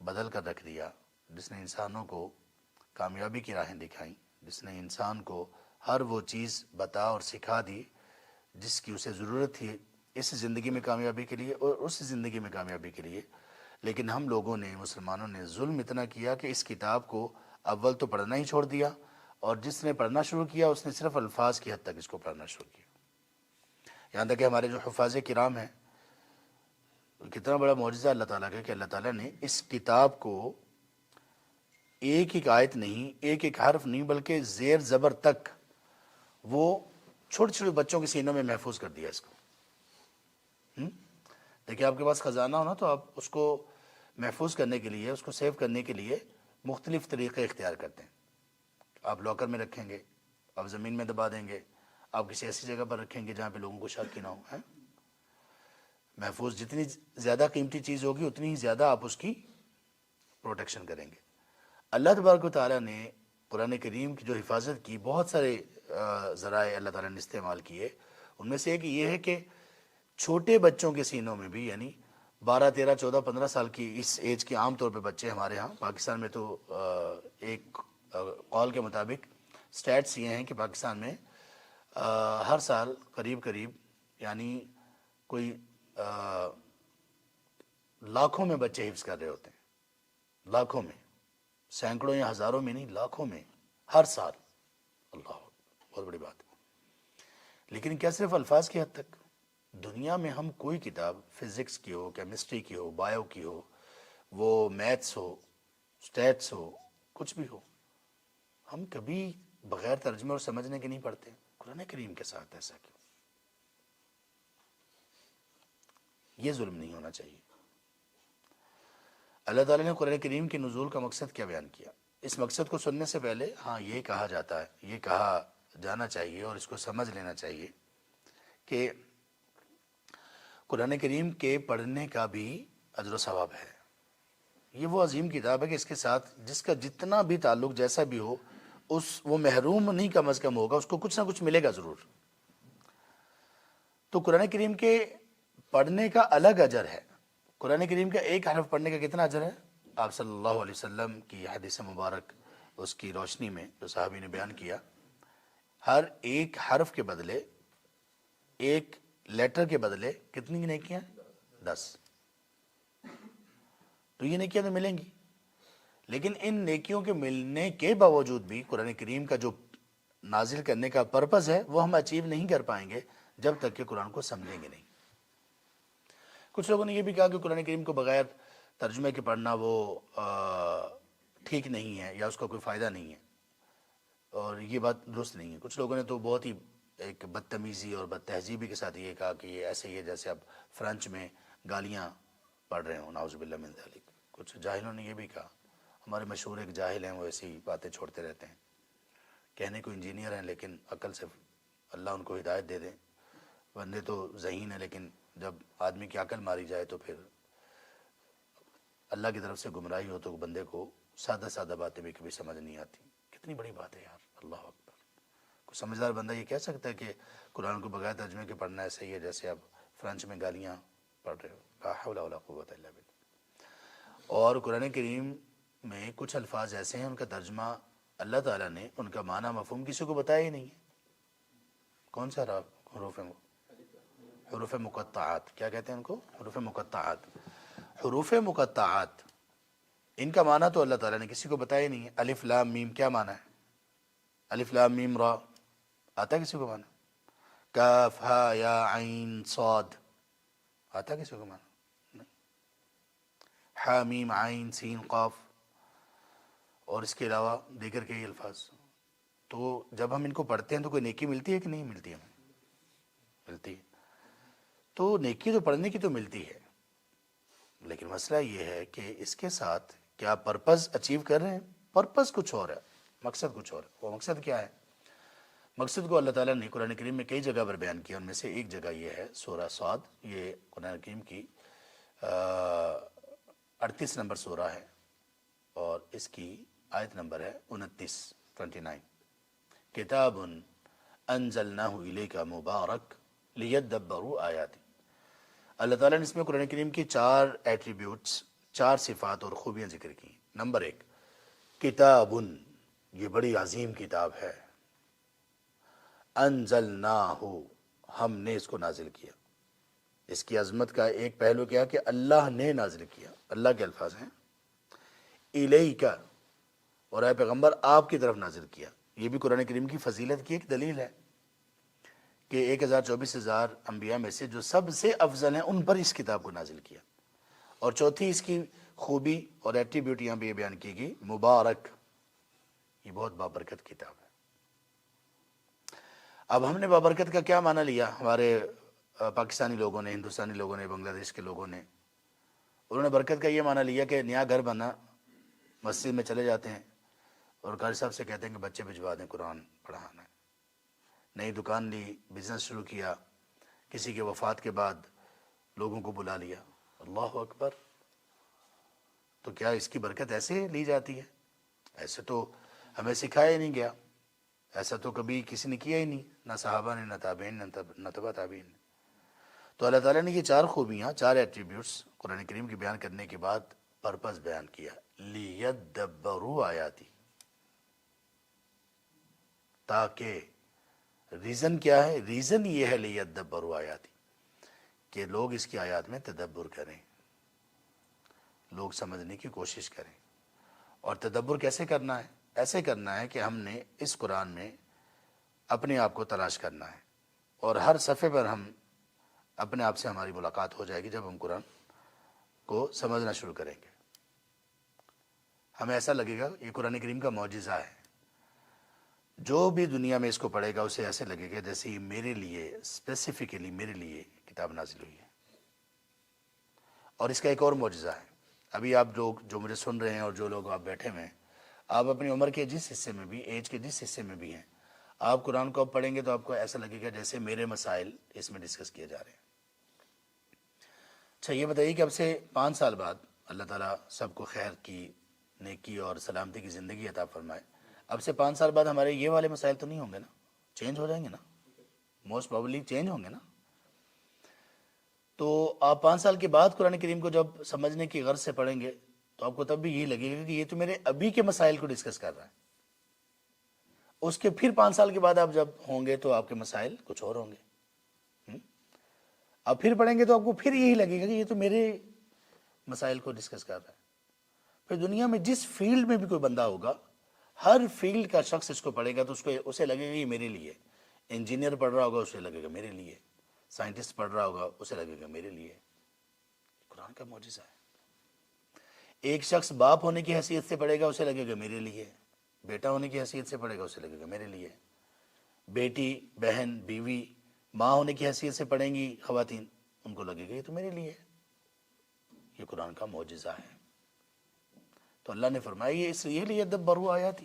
بدل کر رکھ دیا، جس نے انسانوں کو کامیابی کی راہیں دکھائیں، جس نے انسان کو ہر وہ چیز بتا اور سکھا دی جس کی اسے ضرورت تھی اس زندگی میں کامیابی کے لیے اور اس زندگی میں کامیابی کے لیے، لیکن ہم لوگوں نے، مسلمانوں نے ظلم اتنا کیا کہ اس کتاب کو اول تو پڑھنا ہی چھوڑ دیا، اور جس نے پڑھنا شروع کیا اس نے صرف الفاظ کی حد تک اس کو پڑھنا شروع کیا۔ یہاں تک کہ ہمارے جو حفاظ کرام ہیں، کتنا بڑا معجزہ اللہ تعالیٰ کا کہ اللہ تعالیٰ نے اس کتاب کو ایک ایک آیت نہیں، ایک ایک حرف نہیں، بلکہ زیر زبر تک وہ چھوٹے چھوٹے بچوں کے سینوں میں محفوظ کر دیا اس کو۔ دیکھیں آپ کے پاس خزانہ ہو نا، تو آپ اس کو محفوظ کرنے کے لیے، اس کو سیو کرنے کے لیے مختلف طریقے اختیار کرتے ہیں۔ آپ لاکر میں رکھیں گے، آپ زمین میں دبا دیں گے، آپ کسی ایسی جگہ پر رکھیں گے جہاں پہ لوگوں کو شک ہی نہ ہو۔ محفوظ جتنی زیادہ قیمتی چیز ہوگی اتنی ہی زیادہ آپ اس کی پروٹیکشن کریں گے۔ اللہ تبارک و تعالیٰ نے قرآن کریم کی جو حفاظت کی، بہت سارے ذرائع اللہ تعالیٰ نے استعمال کیے، ان میں سے ایک یہ ہے کہ چھوٹے بچوں کے سینوں میں بھی، یعنی 12 13 14 15 سال کی اس ایج کے عام طور پہ بچے ہمارے ہاں پاکستان میں، تو ایک قول کے مطابق سٹیٹس یہ ہیں کہ پاکستان میں ہر سال قریب یعنی کوئی لاکھوں میں بچے حفظ کر رہے ہوتے ہیں، لاکھوں میں، سینکڑوں یا ہزاروں میں نہیں، لاکھوں میں ہر سال۔ اللہ، بہت بڑی بات ہے۔ لیکن کیا صرف الفاظ کی حد تک؟ دنیا میں ہم کوئی کتاب فزکس کی ہو، کیمسٹری کی ہو، بایو کی ہو، وہ میتھس ہو، سٹیٹس ہو، کچھ بھی ہو، ہم کبھی بغیر ترجمے اور سمجھنے کے نہیں پڑھتے۔ قرآن کریم کے ساتھ ایسا کیوں؟ یہ ظلم نہیں ہونا چاہیے۔ اللہ تعالیٰ نے قرآن کریم کے نزول کا مقصد کیا بیان کیا؟ اس مقصد کو سننے سے پہلے یہ کہا جاتا ہے، یہ کہا جانا چاہیے اور اس کو سمجھ لینا چاہیے کہ قرآن کریم کے پڑھنے کا بھی اجر و ثواب ہے۔ یہ وہ عظیم کتاب ہے کہ اس کے ساتھ جس کا جتنا بھی تعلق جیسا بھی ہو، وہ محروم نہیں کم از کم ہوگا، اس کو کچھ نہ کچھ ملے گا ضرور۔ تو قرآن کریم کے پڑھنے کا الگ اجر ہے۔ قرآن کریم کا ایک حرف پڑھنے کا کتنا اجر ہے؟ آپ صلی اللہ علیہ وسلم کی حدیث مبارک، اس کی روشنی میں جو صحابی نے بیان کیا، ہر ایک حرف کے بدلے، ایک لیٹر کے بدلے کتنی نیکیاں؟ 10۔ تو یہ نیکیاں تو ملیں گی، لیکن ان نیکیوں کے ملنے کے باوجود بھی قرآن کریم کا جو نازل کرنے کا پرپس ہے وہ ہم اچیو نہیں کر پائیں گے جب تک کہ قرآن کو سمجھیں گے نہیں۔ کچھ لوگوں نے یہ بھی کہا کہ قرآن کریم کو بغیر ترجمے کے پڑھنا وہ ٹھیک نہیں ہے یا اس کا کوئی فائدہ نہیں ہے، اور یہ بات درست نہیں ہے۔ کچھ لوگوں نے تو بہت ہی ایک بدتمیزی اور بد تہذیبی کے ساتھ یہ کہا کہ یہ ایسے ہی ہے جیسے اب فرنچ میں گالیاں پڑھ رہے ہوں، نعوذ باللہ من ذالک۔ کچھ جاہلوں نے یہ بھی کہا، ہمارے مشہور ایک جاہل ہیں، وہ ایسی باتیں چھوڑتے رہتے ہیں، کہنے کو انجینئر ہیں لیکن عقل سے اللہ ان کو ہدایت دے دیں۔ بندے تو ذہین ہیں لیکن جب آدمی کی عقل ماری جائے تو پھر اللہ کی طرف سے گمراہی ہو تو بندے کو سادہ سادہ باتیں بھی کبھی سمجھ نہیں آتی۔ کتنی بڑی بات ہے یار، اللہ اکبر۔ کوئی سمجھدار بندہ یہ کہہ سکتا ہے کہ قرآن کو بغیر ترجمے کے پڑھنا ایسا ہی ہے جیسے اب فرنچ میں گالیاں پڑھ رہے ہو؟ لا حول ولا قوت الا باللہ۔ اور قرآن کریم میں کچھ الفاظ ایسے ہیں ان کا ترجمہ اللہ تعالیٰ نے ان کا معنی مفہوم کسی کو بتایا ہی نہیں ہے۔ کون سا حروف ہیں وہ؟ حروف مقطعات، کیا کہتے ہیں ان کو؟ حروف مقطعات۔ حروف مقطعات، ان کا معنی تو اللہ تعالیٰ نے کسی کو بتایا نہیں ہے. الف لام میم کیا معنی ہے؟ الف لام میم را آتا ہے کسی کو معنی؟ کاف ہا یا عین صاد آتا ہے کسی کو معنی؟ نہیں. ہا میم عین سین قاف اور اس کے علاوہ دیگر کئی الفاظ. تو جب ہم ان کو پڑھتے ہیں تو کوئی نیکی ملتی ہے کہ نہیں ملتی؟ ہمیں ملتی ہے. تو نیکی تو پڑھنے کی تو ملتی ہے، لیکن مسئلہ یہ ہے کہ اس کے ساتھ کیا پرپز اچیو کر رہے ہیں؟ پرپز کچھ اور ہے، مقصد کچھ اور ہے. وہ مقصد کیا ہے؟ مقصد کو اللہ تعالیٰ نے قرآن کریم میں کئی جگہ پر بیان کیا. ان میں سے ایک جگہ یہ ہے سورہ صاد. یہ قرآن کریم کی 38 نمبر سورہ ہے اور اس کی آیت نمبر ہے 29. کتاب انزلناہ الیک مبارک لیدبروا آیاتی. اللہ تعالیٰ نے اس میں قرآن کریم کی 4 ایٹریبیوٹس، 4 صفات اور خوبیاں ذکر کی. نمبر 1 کتاب، یہ بڑی عظیم کتاب ہے. انزلناہ، ہم نے اس کو نازل کیا. اس کی عظمت کا ایک پہلو کیا کہ اللہ نے نازل کیا، اللہ کے الفاظ ہیں. الیک، اور اے پیغمبر آپ کی طرف نازل کیا. یہ بھی قرآن کریم کی فضیلت کی ایک دلیل ہے کہ 1024,000 انبیاء میں سے جو سب سے افضل ہیں ان پر اس کتاب کو نازل کیا. اور چوتھی اس کی خوبی اور ایٹریبیوٹ یہاں پہ یہ بیان کی گئی مبارک، یہ بہت بابرکت کتاب ہے. اب ہم نے بابرکت کا کیا معنی لیا؟ ہمارے پاکستانی لوگوں نے، ہندوستانی لوگوں نے، بنگلہ دیش کے لوگوں نے، انہوں نے برکت کا یہ معنی لیا کہ نیا گھر بنا، مسجد میں چلے جاتے ہیں اور قاری صاحب سے کہتے ہیں کہ بچے بھجوا دیں قرآن پڑھانا ہے. نئی دکان لی، بزنس شروع کیا، کسی کے وفات کے بعد لوگوں کو بلا لیا. اللہ اکبر. تو کیا اس کی برکت ایسے لی جاتی ہے؟ ایسے تو ہمیں سکھایا ہی نہیں گیا، ایسا تو کبھی کسی نے کیا ہی نہیں، نہ صحابہ نے، نہ تابعین نے، نہ تبع تابعین نے. تو اللہ تعالیٰ نے یہ 4 خوبیاں، 4 ایٹریبیوٹس قرآن کریم کی بیان کرنے کے بعد پرپز بیان کیا. لیدبروا آیاتی، تاکہ، ریزن کیا ہے؟ ریزن یہ ہے لیدبروا آیاتی کہ لوگ اس کی آیات میں تدبر کریں، لوگ سمجھنے کی کوشش کریں. اور تدبر کیسے کرنا ہے؟ ایسے کرنا ہے کہ ہم نے اس قرآن میں اپنے آپ کو تلاش کرنا ہے، اور ہر صفحے پر ہم اپنے آپ سے ہماری ملاقات ہو جائے گی جب ہم قرآن کو سمجھنا شروع کریں گے. ہمیں ایسا لگے گا یہ قرآن کریم کا معجزہ ہے. جو بھی دنیا میں اس کو پڑھے گا اسے ایسے لگے گا جیسے یہ میرے لیے، اسپیسیفکلی میرے لیے کتاب نازل ہوئی ہے. اور اس کا ایک اور معجزہ ہے. ابھی آپ لوگ جو مجھے سن رہے ہیں اور جو لوگ آپ بیٹھے ہوئے ہیں، آپ اپنی عمر کے جس حصے میں بھی، ایج کے جس حصے میں بھی ہیں، آپ قرآن کو اب پڑھیں گے تو آپ کو ایسا لگے گا جیسے میرے مسائل اس میں ڈسکس کیے جا رہے ہیں. اچھا یہ بتائیے کہ اب سے 5 سال بعد اللہ تعالیٰ سب کو خیر کی، نیکی اور سلامتی کی زندگی عطا فرمائے. اب سے 5 سال بعد ہمارے یہ والے مسائل تو نہیں ہوں گے نا؟ چینج ہو جائیں گے نا؟ موسٹ پروبلی چینج ہوں گے نا؟ تو آپ 5 سال کے بعد قرآن کریم کو جب سمجھنے کی غرض سے پڑھیں گے تو آپ کو تب بھی یہی لگے گا کہ یہ تو میرے ابھی کے مسائل کو ڈسکس کر رہا ہے. اس کے پھر 5 سال کے بعد آپ جب ہوں گے تو آپ کے مسائل کچھ اور ہوں گے. آپ پھر پڑھیں گے تو آپ کو پھر یہی لگے گا کہ یہ تو میرے مسائل کو ڈسکس کر رہا ہے. پھر دنیا میں جس فیلڈ میں بھی کوئی بندہ ہوگا، ہر فیلڈ کا شخص اس کو پڑھے گا تو اسے لگے گا یہ میرے لیے. انجینئر پڑھ رہا ہوگا اسے لگے گا میرے لیے، سائنٹسٹ پڑھ رہا ہوگا اسے لگے گا میرے لیے. قرآن کا معجزہ ہے. ایک شخص باپ ہونے کی حیثیت سے پڑھے گا اسے لگے گا میرے لیے، بیٹا ہونے کی حیثیت سے پڑھے گا اسے لگے گا میرے لیے، بیٹی، بہن، بیوی، ماں ہونے کی حیثیت سے پڑھیں گی خواتین، ان کو لگے گا یہ تو میرے لیے. یہ قرآن کا معجزہ ہے. تو اللہ نے فرمایا یہ اس لیے لیدبروا آیاتی،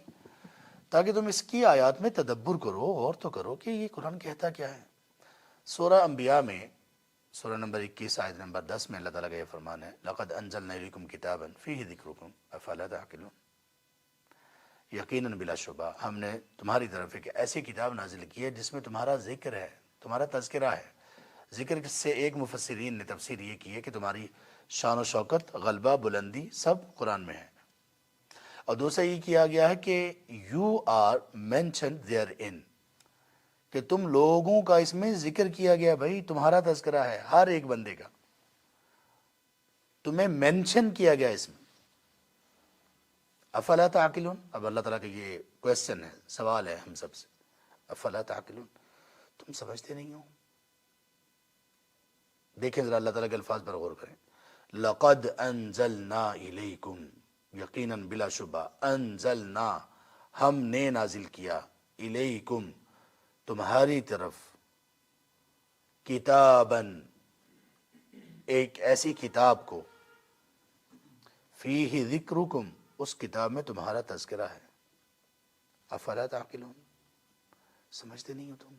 تاکہ تم اس کی آیات میں تدبر کرو، اور تو کرو کہ یہ قرآن کہتا کیا ہے. سورہ انبیاء میں سورہ نمبر 21 آیت نمبر 10 میں اللہ تعالیٰ کا یہ فرمان ہے لَقَدْ أَنزَلْنَا إِلَيْكُمْ كِتَابًا فِيهِ ذِكْرُكُمْ أَفَلَا تَعْقِلُونَ. یقیناً بلا شبہ ہم نے تمہاری طرف ایک ایسی کتاب نازل کی ہے جس میں تمہارا ذکر ہے، تمہارا تذکرہ ہے. ذکر سے ایک مفسرین نے تفسیر یہ کی ہے کہ تمہاری شان و شوکت، غلبہ، بلندی سب قرآن میں ہے. اور دوسرا یہ کیا گیا ہے کہ you are mentioned there in, کہ تم لوگوں کا اس میں ذکر کیا گیا. بھائی تمہارا تذکرہ ہے ہر ایک بندے کا. تمہیں مینشن کیا گیا اس میں. افلا تعقلون. اب اللہ تعالیٰ کا یہ کویسچن ہے، سوال ہے ہم سب سے، افلا تعقلون، تم سمجھتے نہیں ہو؟ دیکھیں ذرا اللہ تعالیٰ کے الفاظ پر غور کریں. لقد انزلنا الیکم، یقیناً بلا شبہ، انزلنا، ہم نے نازل کیا، الیکم، تمہاری طرف، کتاباً، ایک ایسی کتاب کو، فیہ ذکرکم، اس کتاب میں تمہارا تذکرہ ہے. افلا تعقلون، سمجھتے نہیں ہو تم؟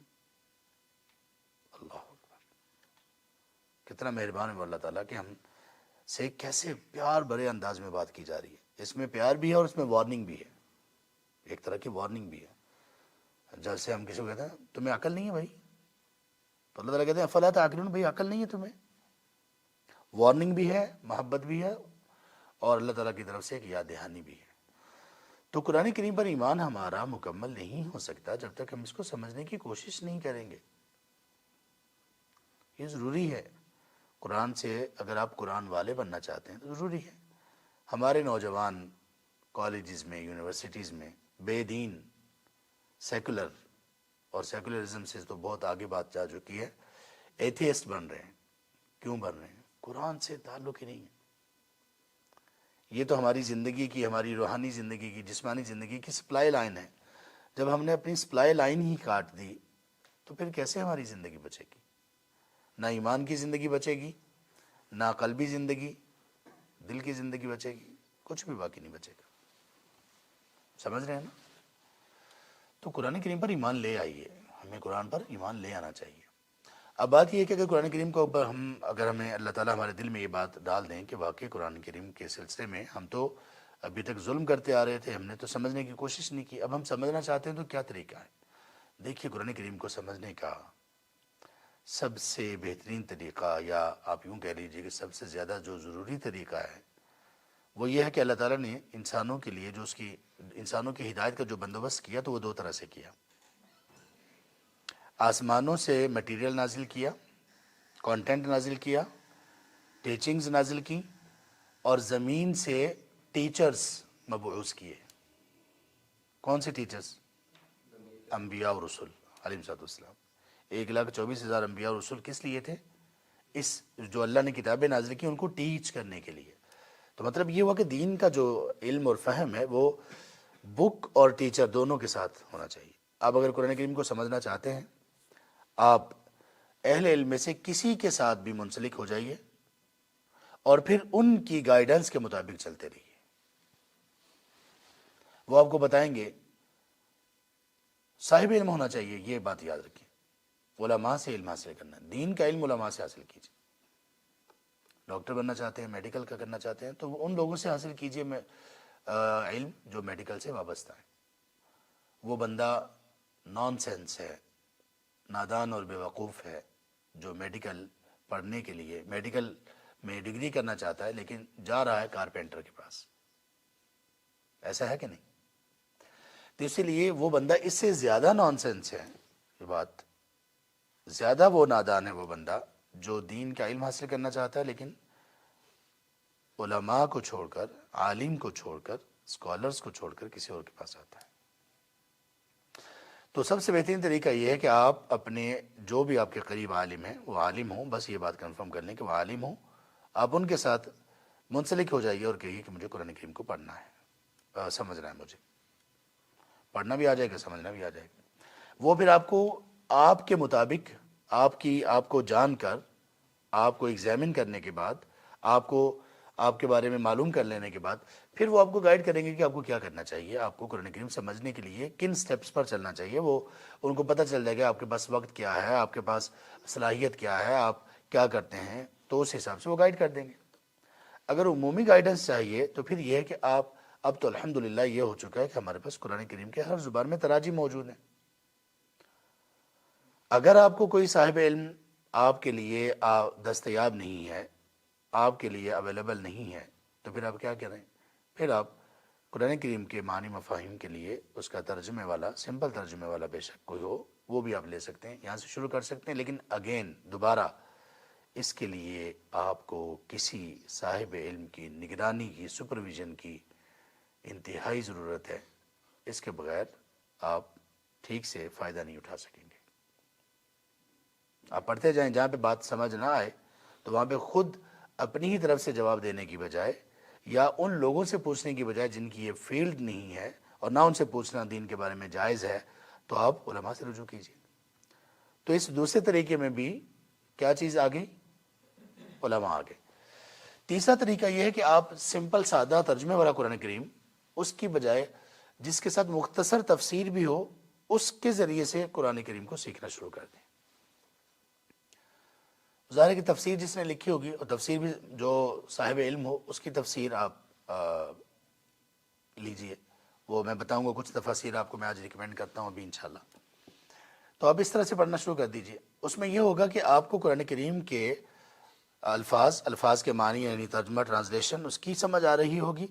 اللہ اکبر، کتنا مہربان ہے اللہ تعالیٰ کہ ہم سے کیسے پیار بھرے انداز میں بات کی جا رہی ہے. اس میں پیار بھی ہے اور اس میں وارننگ بھی ہے، ایک طرح کی وارننگ بھی ہے. جیسے ہم کسی کو کہتے ہیں تمہیں عقل نہیں ہے بھائی، تو اللہ تعالیٰ کہتے ہیں افلا تعقلون، بھائی عقل نہیں ہے تمہیں. وارننگ بھی ہے، محبت بھی ہے، اور اللہ تعالیٰ کی طرف سے ایک یاد دہانی بھی ہے. تو قرآن کریم پر ایمان ہمارا مکمل نہیں ہو سکتا جب تک ہم اس کو سمجھنے کی کوشش نہیں کریں گے. یہ ضروری ہے. قرآن سے اگر آپ قرآن والے بننا چاہتے ہیں تو ضروری ہے. ہمارے نوجوان کالجز میں، یونیورسٹیز میں بے دین، سیکولر، اور سیکولرزم سے تو بہت آگے بات جا چکی ہے، ایتھیسٹ بن رہے ہیں. کیوں بن رہے ہیں؟ قرآن سے تعلق ہی نہیں ہے. یہ تو ہماری زندگی کی، ہماری روحانی زندگی کی، جسمانی زندگی کی سپلائی لائن ہے. جب ہم نے اپنی سپلائی لائن ہی کاٹ دی تو پھر کیسے ہماری زندگی بچے گی؟ نہ ایمان کی زندگی بچے گی، نہ قلبی زندگی، دل کی زندگی بچے گی، کچھ بھی باقی نہیں بچے گا. سمجھ رہے ہیں نا؟ تو قرآن کریم پر ایمان لے آئیے، ہمیں قرآن پر ایمان لے آنا چاہیے. اب بات یہ ہے کہ اگر قرآن کریم کو اگر ہمیں اللہ تعالیٰ ہمارے دل میں یہ بات ڈال دیں کہ واقعی قرآن کریم کے سلسلے میں ہم تو ابھی تک ظلم کرتے آ رہے تھے، ہم نے تو سمجھنے کی کوشش نہیں کی، اب ہم سمجھنا چاہتے ہیں تو کیا طریقہ ہے؟ دیکھیے قرآن کریم کو سمجھنے کا سب سے بہترین طریقہ، یا آپ یوں کہہ لیجیے کہ سب سے زیادہ جو ضروری طریقہ ہے وہ یہ ہے کہ اللہ تعالیٰ نے انسانوں کے لیے جو انسانوں کی ہدایت کا جو بندوبست کیا تو وہ دو طرح سے کیا. آسمانوں سے مٹیریل نازل کیا، کانٹینٹ نازل کیا، ٹیچنگز نازل کی، اور زمین سے ٹیچرز مبعوث کیے. کون سے ٹیچرز؟ انبیاء و رسول علیہ السلام. 1,24,000 انبیاء و رسول کس لیے تھے؟ اس جو اللہ نے کتابیں نازل کی ان کو ٹیچ کرنے کے لیے. تو مطلب یہ ہوا کہ دین کا جو علم اور فہم ہے وہ بک اور ٹیچر دونوں کے ساتھ ہونا چاہیے. آپ اگر قرآن کریم کو سمجھنا چاہتے ہیں، آپ اہل علم میں سے کسی کے ساتھ بھی منسلک ہو جائیے اور پھر ان کی گائیڈنس کے مطابق چلتے رہیے. وہ آپ کو بتائیں گے. صاحب علم ہونا چاہیے، یہ بات یاد رکھیں. علماء سے علم حاصل کرنا، دین کا علم علماء سے حاصل کیجیے. ڈاکٹر بننا چاہتے ہیں، میڈیکل کا کرنا چاہتے ہیں تو ان لوگوں سے حاصل کیجیے علم جو میڈیکل سے وابستہ ہے. وہ بندہ نان سینس ہے، نادان اور بیوقوف ہے جو میڈیکل پڑھنے کے لیے میڈیکل میں ڈگری کرنا چاہتا ہے لیکن جا رہا ہے کارپینٹر کے پاس. ایسا ہے کہ نہیں؟ تو اسی لیے وہ بندہ اس سے زیادہ نان سینس ہے، یہ بات زیادہ وہ نادان ہے وہ بندہ جو دین کا علم حاصل کرنا چاہتا ہے لیکن علماء کو چھوڑ کر، عالم کو چھوڑ کر، اسکالرز کو چھوڑ کر کسی اور کے پاس آتا ہے. تو سب سے بہترین طریقہ یہ ہے کہ آپ اپنے جو بھی آپ کے قریب عالم ہیں وہ عالم ہوں، بس یہ بات کنفرم کر لیں کہ وہ عالم ہوں، آپ ان کے ساتھ منسلک ہو جائیے اور کہیے کہ مجھے قرآن کریم کو پڑھنا ہے، سمجھنا ہے، مجھے پڑھنا بھی آ جائے گا، سمجھنا بھی آ جائے گا. وہ پھر آپ کو آپ کے مطابق آپ کو جان کر، آپ کو ایگزامن کرنے کے بعد، آپ کے بارے میں معلوم کر لینے کے بعد پھر وہ آپ کو گائیڈ کریں گے کہ آپ کو کیا کرنا چاہیے، آپ کو قرآن کریم سمجھنے کے لیے کن سٹیپس پر چلنا چاہیے. وہ ان کو پتہ چل جائے گا آپ کے پاس وقت کیا ہے، آپ کے پاس صلاحیت کیا ہے، آپ کیا کرتے ہیں، تو اس حساب سے وہ گائیڈ کر دیں گے. اگر عمومی گائیڈنس چاہیے تو پھر یہ ہے کہ اب تو الحمدللہ یہ ہو چکا ہے کہ ہمارے پاس قرآن کریم کے ہر زبان میں تراجم موجود ہیں. اگر آپ کو کوئی صاحب علم آپ کے لیے دستیاب نہیں ہے، آپ کے لیے اویلیبل نہیں ہے، تو پھر آپ کیا کریں؟ پھر آپ قرآن کریم کے معنی مفاہیم کے لیے اس کا ترجمے والا، سمپل ترجمے والا بے شک کوئی ہو وہ بھی آپ لے سکتے ہیں، یہاں سے شروع کر سکتے ہیں. لیکن دوبارہ اس کے لیے آپ کو کسی صاحب علم کی نگرانی کی، سپرویژن کی انتہائی ضرورت ہے. اس کے بغیر آپ ٹھیک سے فائدہ نہیں اٹھا سکیں گے. آپ پڑھتے جائیں، جہاں پہ بات سمجھ نہ آئے تو وہاں پہ خود اپنی ہی طرف سے جواب دینے کی بجائے یا ان لوگوں سے پوچھنے کی بجائے جن کی یہ فیلڈ نہیں ہے اور نہ ان سے پوچھنا دین کے بارے میں جائز ہے، تو آپ علماء سے رجوع کیجیے. تو اس دوسرے طریقے میں بھی کیا چیز آ گئی؟ علماء آ گئے. تیسرا طریقہ یہ ہے کہ آپ سمپل سادہ ترجمے والا قرآن کریم اس کی بجائے جس کے ساتھ مختصر تفسیر بھی ہو، اس کے ذریعے سے قرآن کریم کو سیکھنا شروع کر دیں. ظاہر ہے کہ تفسیر جس نے لکھی ہوگی، اور تفسیر بھی جو صاحب علم ہو اس کی تفسیر آپ لیجئے. وہ میں بتاؤں گا کچھ تفاسیر آپ کو میں آج ریکمینڈ کرتا ہوں ابھی انشاءاللہ. تو آپ اس طرح سے پڑھنا شروع کر دیجئے. اس میں یہ ہوگا کہ آپ کو قرآن کریم کے الفاظ کے معنی یعنی ترجمہ، ٹرانسلیشن اس کی سمجھ آ رہی ہوگی،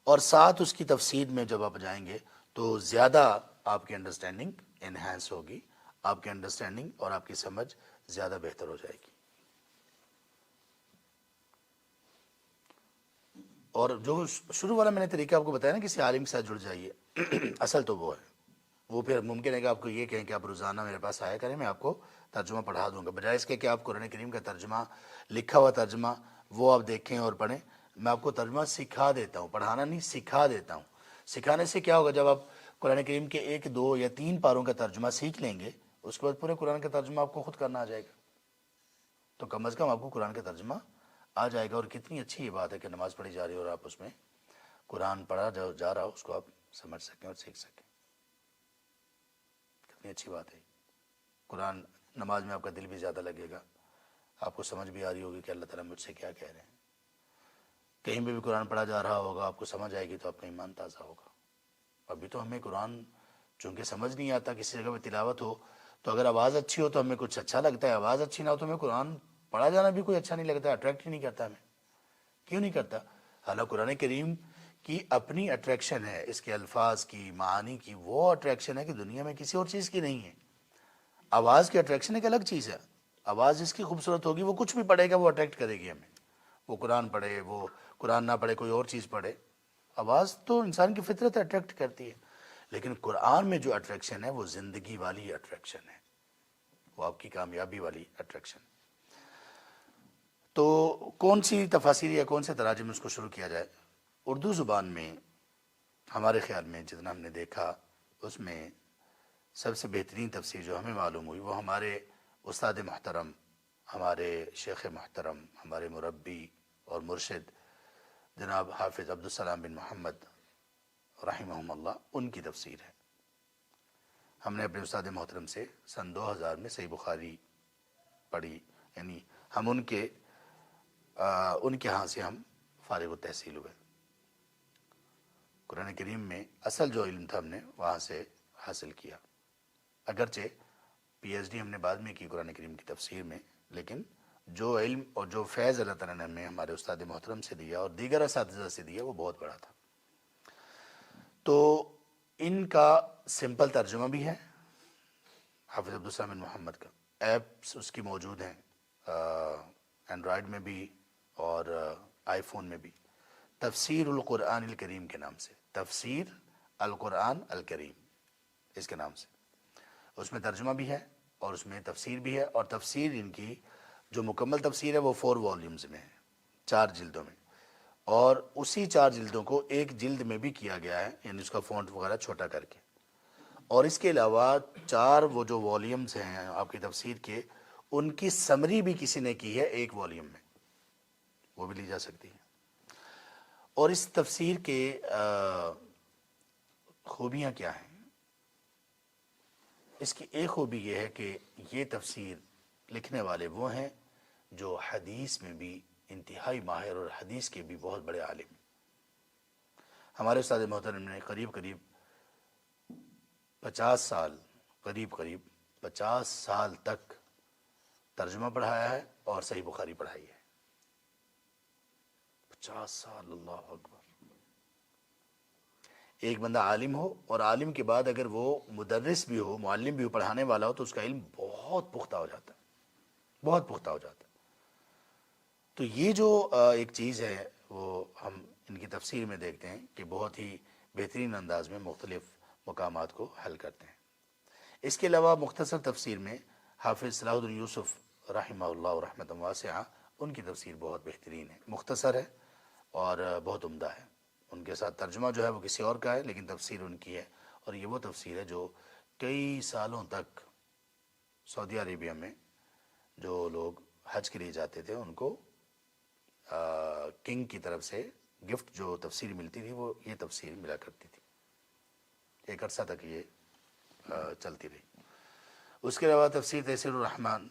اور ساتھ اس کی تفسیر میں جب آپ جائیں گے تو زیادہ آپ کی انڈرسٹینڈنگ انہینس ہوگی، آپ کی انڈرسٹینڈنگ اور آپ کی سمجھ زیادہ بہتر ہو جائے گی. اور جو شروع والا میں نے طریقہ آپ کو بتایا نا، کسی عالم کے ساتھ جڑ جائیے، اصل تو وہ ہے. وہ پھر ممکن ہے کہ آپ کو یہ کہیں کہ آپ روزانہ میرے پاس آیا کریں، میں آپ کو ترجمہ پڑھا دوں گا، بجائے اس کے کہ آپ قرآن کریم کا ترجمہ، لکھا ہوا ترجمہ وہ آپ دیکھیں اور پڑھیں. میں آپ کو ترجمہ سکھا دیتا ہوں، پڑھانا نہیں، سکھا دیتا ہوں. سکھانے سے کیا ہوگا؟ جب آپ قرآن کریم کے 1، 2 یا 3 پاروں کا ترجمہ سیکھ لیں گے، اس کے بعد پورے قرآن کا ترجمہ آپ کو خود کرنا آ جائے گا. تو کم از کم آپ کو قرآن کا ترجمہ آ جائے گا. اور کتنی اچھی یہ بات ہے کہ نماز پڑھی جا رہی ہے اور آپ اس میں قرآن پڑھا جا رہا ہو، اس کو آپ سمجھ سکیں اور سیکھ سکیں. کتنی اچھی بات ہے. قرآن نماز میں آپ کا دل بھی زیادہ لگے گا، آپ کو سمجھ بھی آ رہی ہوگی کہ اللہ تعالیٰ مجھ سے کیا کہہ رہے ہیں. کہیں بھی قرآن پڑھا جا رہا ہوگا، آپ کو سمجھ آئے گی تو آپ کا ایمان تازہ ہوگا. ابھی تو ہمیں قرآن چونکہ سمجھ نہیں آتا، کسی جگہ پہ تلاوت ہو تو اگر آواز اچھی ہو تو ہمیں کچھ اچھا لگتا ہے، آواز اچھی نہ ہو تو ہمیں قرآن پڑھا جانا بھی کوئی اچھا نہیں لگتا، اٹریکٹ ہی نہیں کرتا ہمیں. کیوں نہیں کرتا؟ حالانکہ قرآن کریم کی اپنی اٹریکشن ہے، اس کے الفاظ کی، معانی کی وہ اٹریکشن ہے کہ دنیا میں کسی اور چیز کی نہیں ہے. آواز کی اٹریکشن ایک الگ چیز ہے. آواز جس کی خوبصورت ہوگی وہ کچھ بھی پڑھے گا، وہ اٹریکٹ کرے گی ہمیں. وہ قرآن پڑھے، وہ قرآن نہ پڑھے، کوئی اور چیز پڑھے، آواز تو انسان کی فطرت اٹریکٹ کرتی ہے. لیکن قرآن میں جو اٹریکشن ہے وہ زندگی والی اٹریکشن ہے، وہ آپ کی کامیابی والی اٹریکشن. تو کون سی تفاسیر یا کون سے تراجم اس کو شروع کیا جائے؟ اردو زبان میں ہمارے خیال میں جتنا ہم نے دیکھا، اس میں سب سے بہترین تفسیر جو ہمیں معلوم ہوئی وہ ہمارے استاد محترم، ہمارے شیخ محترم، ہمارے مربی اور مرشد جناب حافظ عبدالسلام بن محمد رحمہم اللہ، ان کی تفسیر ہے. ہم نے اپنے استاد محترم سے سن 2000 میں صحیح بخاری پڑھی، یعنی ہم ان کے ہاں سے ہم فارغ التحصیل ہوئے. قرآن کریم میں اصل جو علم تھا ہم نے وہاں سے حاصل کیا. اگرچہ پی ایچ ڈی ہم نے بعد میں کی قرآن کریم کی تفسیر میں، لیکن جو علم اور جو فیض اللہ تعالیٰ نے ہمیں ہمارے استاد محترم سے دیا اور دیگر اساتذہ سے دیا وہ بہت بڑا تھا. تو ان کا سمپل ترجمہ بھی ہے، حافظ عبدالسلام بن محمد کا. ایپس اس کی موجود ہیں اینڈرائڈ میں بھی اور آئی فون میں بھی. تفسیر القرآن الکریم کے نام سے، تفسیر القرآن الکریم اس کے نام سے. اس میں ترجمہ بھی ہے اور اس میں تفسیر بھی ہے. اور تفسیر ان کی جو مکمل تفسیر ہے وہ 4 والیومز میں ہے، 4 جلدوں میں. اور اسی 4 جلدوں کو ایک جلد میں بھی کیا گیا ہے، یعنی اس کا فونٹ وغیرہ چھوٹا کر کے. اور اس کے علاوہ 4 وہ جو والیومز ہیں آپ کی تفسیر کے، ان کی سمری بھی کسی نے کی ہے ایک والیوم میں، وہ بھی لی جا سکتی ہے. اور اس تفسیر کے خوبیاں کیا ہیں؟ اس کی ایک خوبی یہ ہے کہ یہ تفسیر لکھنے والے وہ ہیں جو حدیث میں بھی انتہائی ماہر اور حدیث کے بھی بہت بڑے عالم. ہمارے استاد محترم نے قریب 50 سال تک ترجمہ پڑھایا ہے اور صحیح بخاری پڑھائی ہے. 50 سال، اللہ اکبر. ایک بندہ عالم ہو اور عالم کے بعد اگر وہ مدرس بھی ہو، معلم بھی ہو، پڑھانے والا ہو، تو اس کا علم بہت پختہ ہو جاتا ہے، بہت پختہ ہو جاتا ہے. تو یہ جو ایک چیز ہے وہ ہم ان کی تفسیر میں دیکھتے ہیں کہ بہت ہی بہترین انداز میں مختلف مقامات کو حل کرتے ہیں۔ اس کے علاوہ مختصر تفسیر میں حافظ صلاح الدین یوسف رحمہ اللہ رحمۃ واسعہ، ان کی تفسیر بہت بہترین ہے، مختصر ہے اور بہت عمدہ ہے۔ ان کے ساتھ ترجمہ جو ہے وہ کسی اور کا ہے، لیکن تفسیر ان کی ہے، اور یہ وہ تفسیر ہے جو کئی سالوں تک سعودی عربیہ میں جو لوگ حج کے لیے جاتے تھے ان کو کنگ کی طرف سے گفٹ جو تفسیر ملتی تھی وہ یہ تفسیر ملا کرتی تھی۔ ایک عرصہ تک یہ چلتی رہی۔ اس کے علاوہ تفسیر تیسیر الرحمن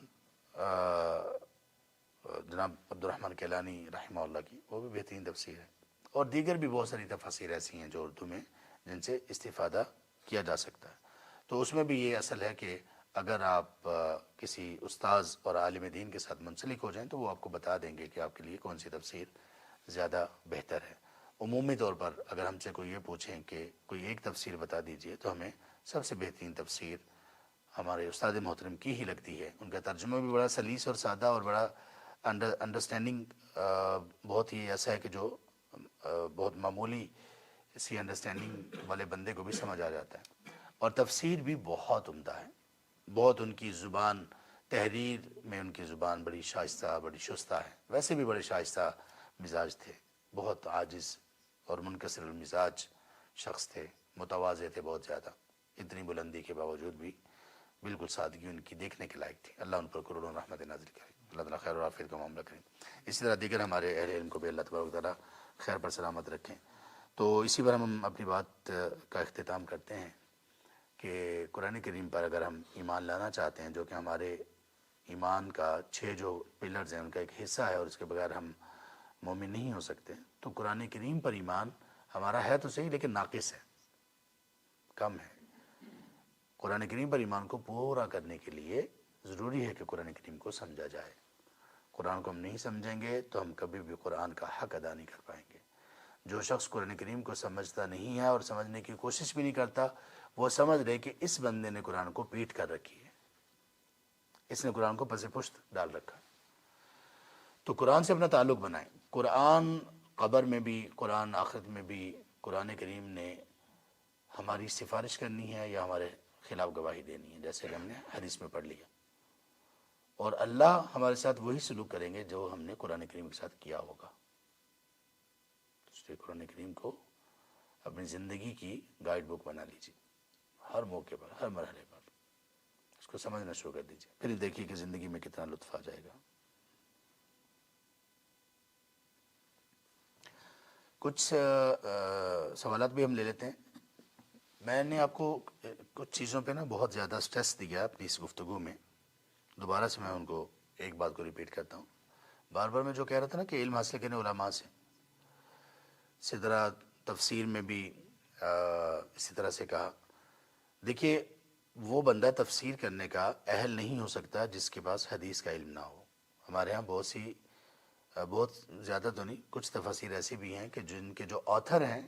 جناب عبد الرحمن کیلانی رحمہ اللہ کی، وہ بھی بہترین تفسیر ہے، اور دیگر بھی بہت ساری تفاسیر ایسی ہیں جو اردو میں جن سے استفادہ کیا جا سکتا ہے۔ تو اس میں بھی یہ اصل ہے کہ اگر آپ کسی استاذ اور عالم دین کے ساتھ منسلک ہو جائیں تو وہ آپ کو بتا دیں گے کہ آپ کے لیے کون سی تفسیر زیادہ بہتر ہے۔ عمومی طور پر اگر ہم سے کوئی یہ پوچھیں کہ کوئی ایک تفسیر بتا دیجئے تو ہمیں سب سے بہترین تفسیر ہمارے استاد محترم کی ہی لگتی ہے۔ ان کا ترجمہ بھی بڑا سلیس اور سادہ اور بڑا انڈرسٹینڈنگ بہت ہی ایسا ہے کہ جو بہت معمولی سی انڈرسٹینڈنگ والے بندے کو بھی سمجھ آ جاتا ہے، اور تفسیر بھی بہت عمدہ ہے۔ بہت ان کی زبان، تحریر میں ان کی زبان بڑی شائستہ، بڑی شستہ ہے۔ ویسے بھی بڑے شائستہ مزاج تھے، بہت عاجز اور منکسر المزاج شخص تھے، متواضع تھے بہت زیادہ، اتنی بلندی کے باوجود بھی بالکل سادگی ان کی دیکھنے کے لائق تھی۔ اللہ ان پر کروڑوں رحمت نازل کرے، اللہ تعالیٰ خیر و عافیت کا معاملہ کریں۔ اسی طرح دیگر ہمارے اہل علم کو بھی اللہ تبارک و تعالیٰ خیر پر سلامت رکھیں۔ تو اسی پر ہم اپنی بات کا اختتام کرتے ہیں کہ قرآن کریم پر اگر ہم ایمان لانا چاہتے ہیں، جو کہ ہمارے ایمان کا 6 جو پلرز ہیں ان کا ایک حصہ ہے، اور اس کے بغیر ہم مومن نہیں ہو سکتے، تو قرآن کریم پر ایمان ہمارا ہے تو صحیح لیکن ناقص ہے، کم ہے۔ قرآن کریم پر ایمان کو پورا کرنے کے لیے ضروری ہے کہ قرآن کریم کو سمجھا جائے۔ قرآن کو ہم نہیں سمجھیں گے تو ہم کبھی بھی قرآن کا حق ادا نہیں کر پائیں گے۔ جو شخص قرآن کریم کو سمجھتا نہیں ہے اور سمجھنے کی کوشش بھی نہیں کرتا، وہ سمجھ رہے کہ اس بندے نے قرآن کو پیٹ کر رکھی ہے، اس نے قرآن کو پس پشت ڈال رکھا ہے۔ تو قرآن سے اپنا تعلق بنائیں۔ قرآن قبر میں بھی، قرآن آخرت میں بھی، قرآن کریم نے ہماری سفارش کرنی ہے یا ہمارے خلاف گواہی دینی ہے، جیسے کہ ہم نے حدیث میں پڑھ لیا، اور اللہ ہمارے ساتھ وہی سلوک کریں گے جو ہم نے قرآن کریم کے ساتھ کیا ہوگا۔ اس لیے قرآن کریم کو اپنی زندگی کی گائیڈ بک بنا لیجیے، ہر موقع پر، ہر مرحلے پر اس کو سمجھنا شروع کر دیجیے، پھر دیکھیے کہ زندگی میں کتنا لطف آ جائے گا۔ کچھ سوالات بھی ہم لے لیتے ہیں۔ میں نے آپ کو کچھ چیزوں پہ بہت زیادہ سٹریس دیا اپنی اس گفتگو میں، دوبارہ سے میں ان کو ایک بات کو ریپیٹ کرتا ہوں۔ بار بار میں جو کہہ رہا تھا نا کہ علم حاصل کرنے علماء سے، اسی طرح تفسیر میں بھی اسی طرح سے کہا۔ دیکھیے، وہ بندہ تفسیر کرنے کا اہل نہیں ہو سکتا جس کے پاس حدیث کا علم نہ ہو۔ ہمارے ہاں بہت زیادہ تو نہیں، کچھ تفاسیر ایسی بھی ہیں کہ جن کے جو آتھر ہیں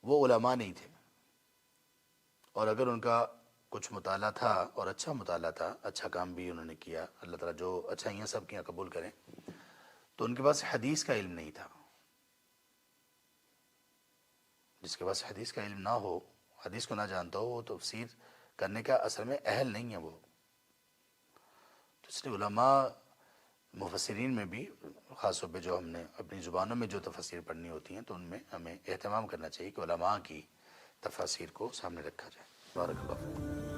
وہ علماء نہیں تھے، اور اگر ان کا کچھ مطالعہ تھا اور اچھا مطالعہ تھا، اچھا کام بھی انہوں نے کیا، اللہ تعالیٰ جو اچھائیاں سب کی قبول کریں، تو ان کے پاس حدیث کا علم نہیں تھا۔ جس کے پاس حدیث کا علم نہ ہو، حدیث کو نہ جانتا ہو، وہ تفسیر کرنے کا اصل میں اہل نہیں ہے وہ۔ تو اس لیے علماء مفسرین میں بھی خاص طور پہ جو ہم نے اپنی زبانوں میں جو تفاسیر پڑھنی ہوتی ہیں تو ان میں ہمیں اہتمام کرنا چاہیے کہ علماء کی تفاسیر کو سامنے رکھا جائے۔ بارک اللہ فیکم۔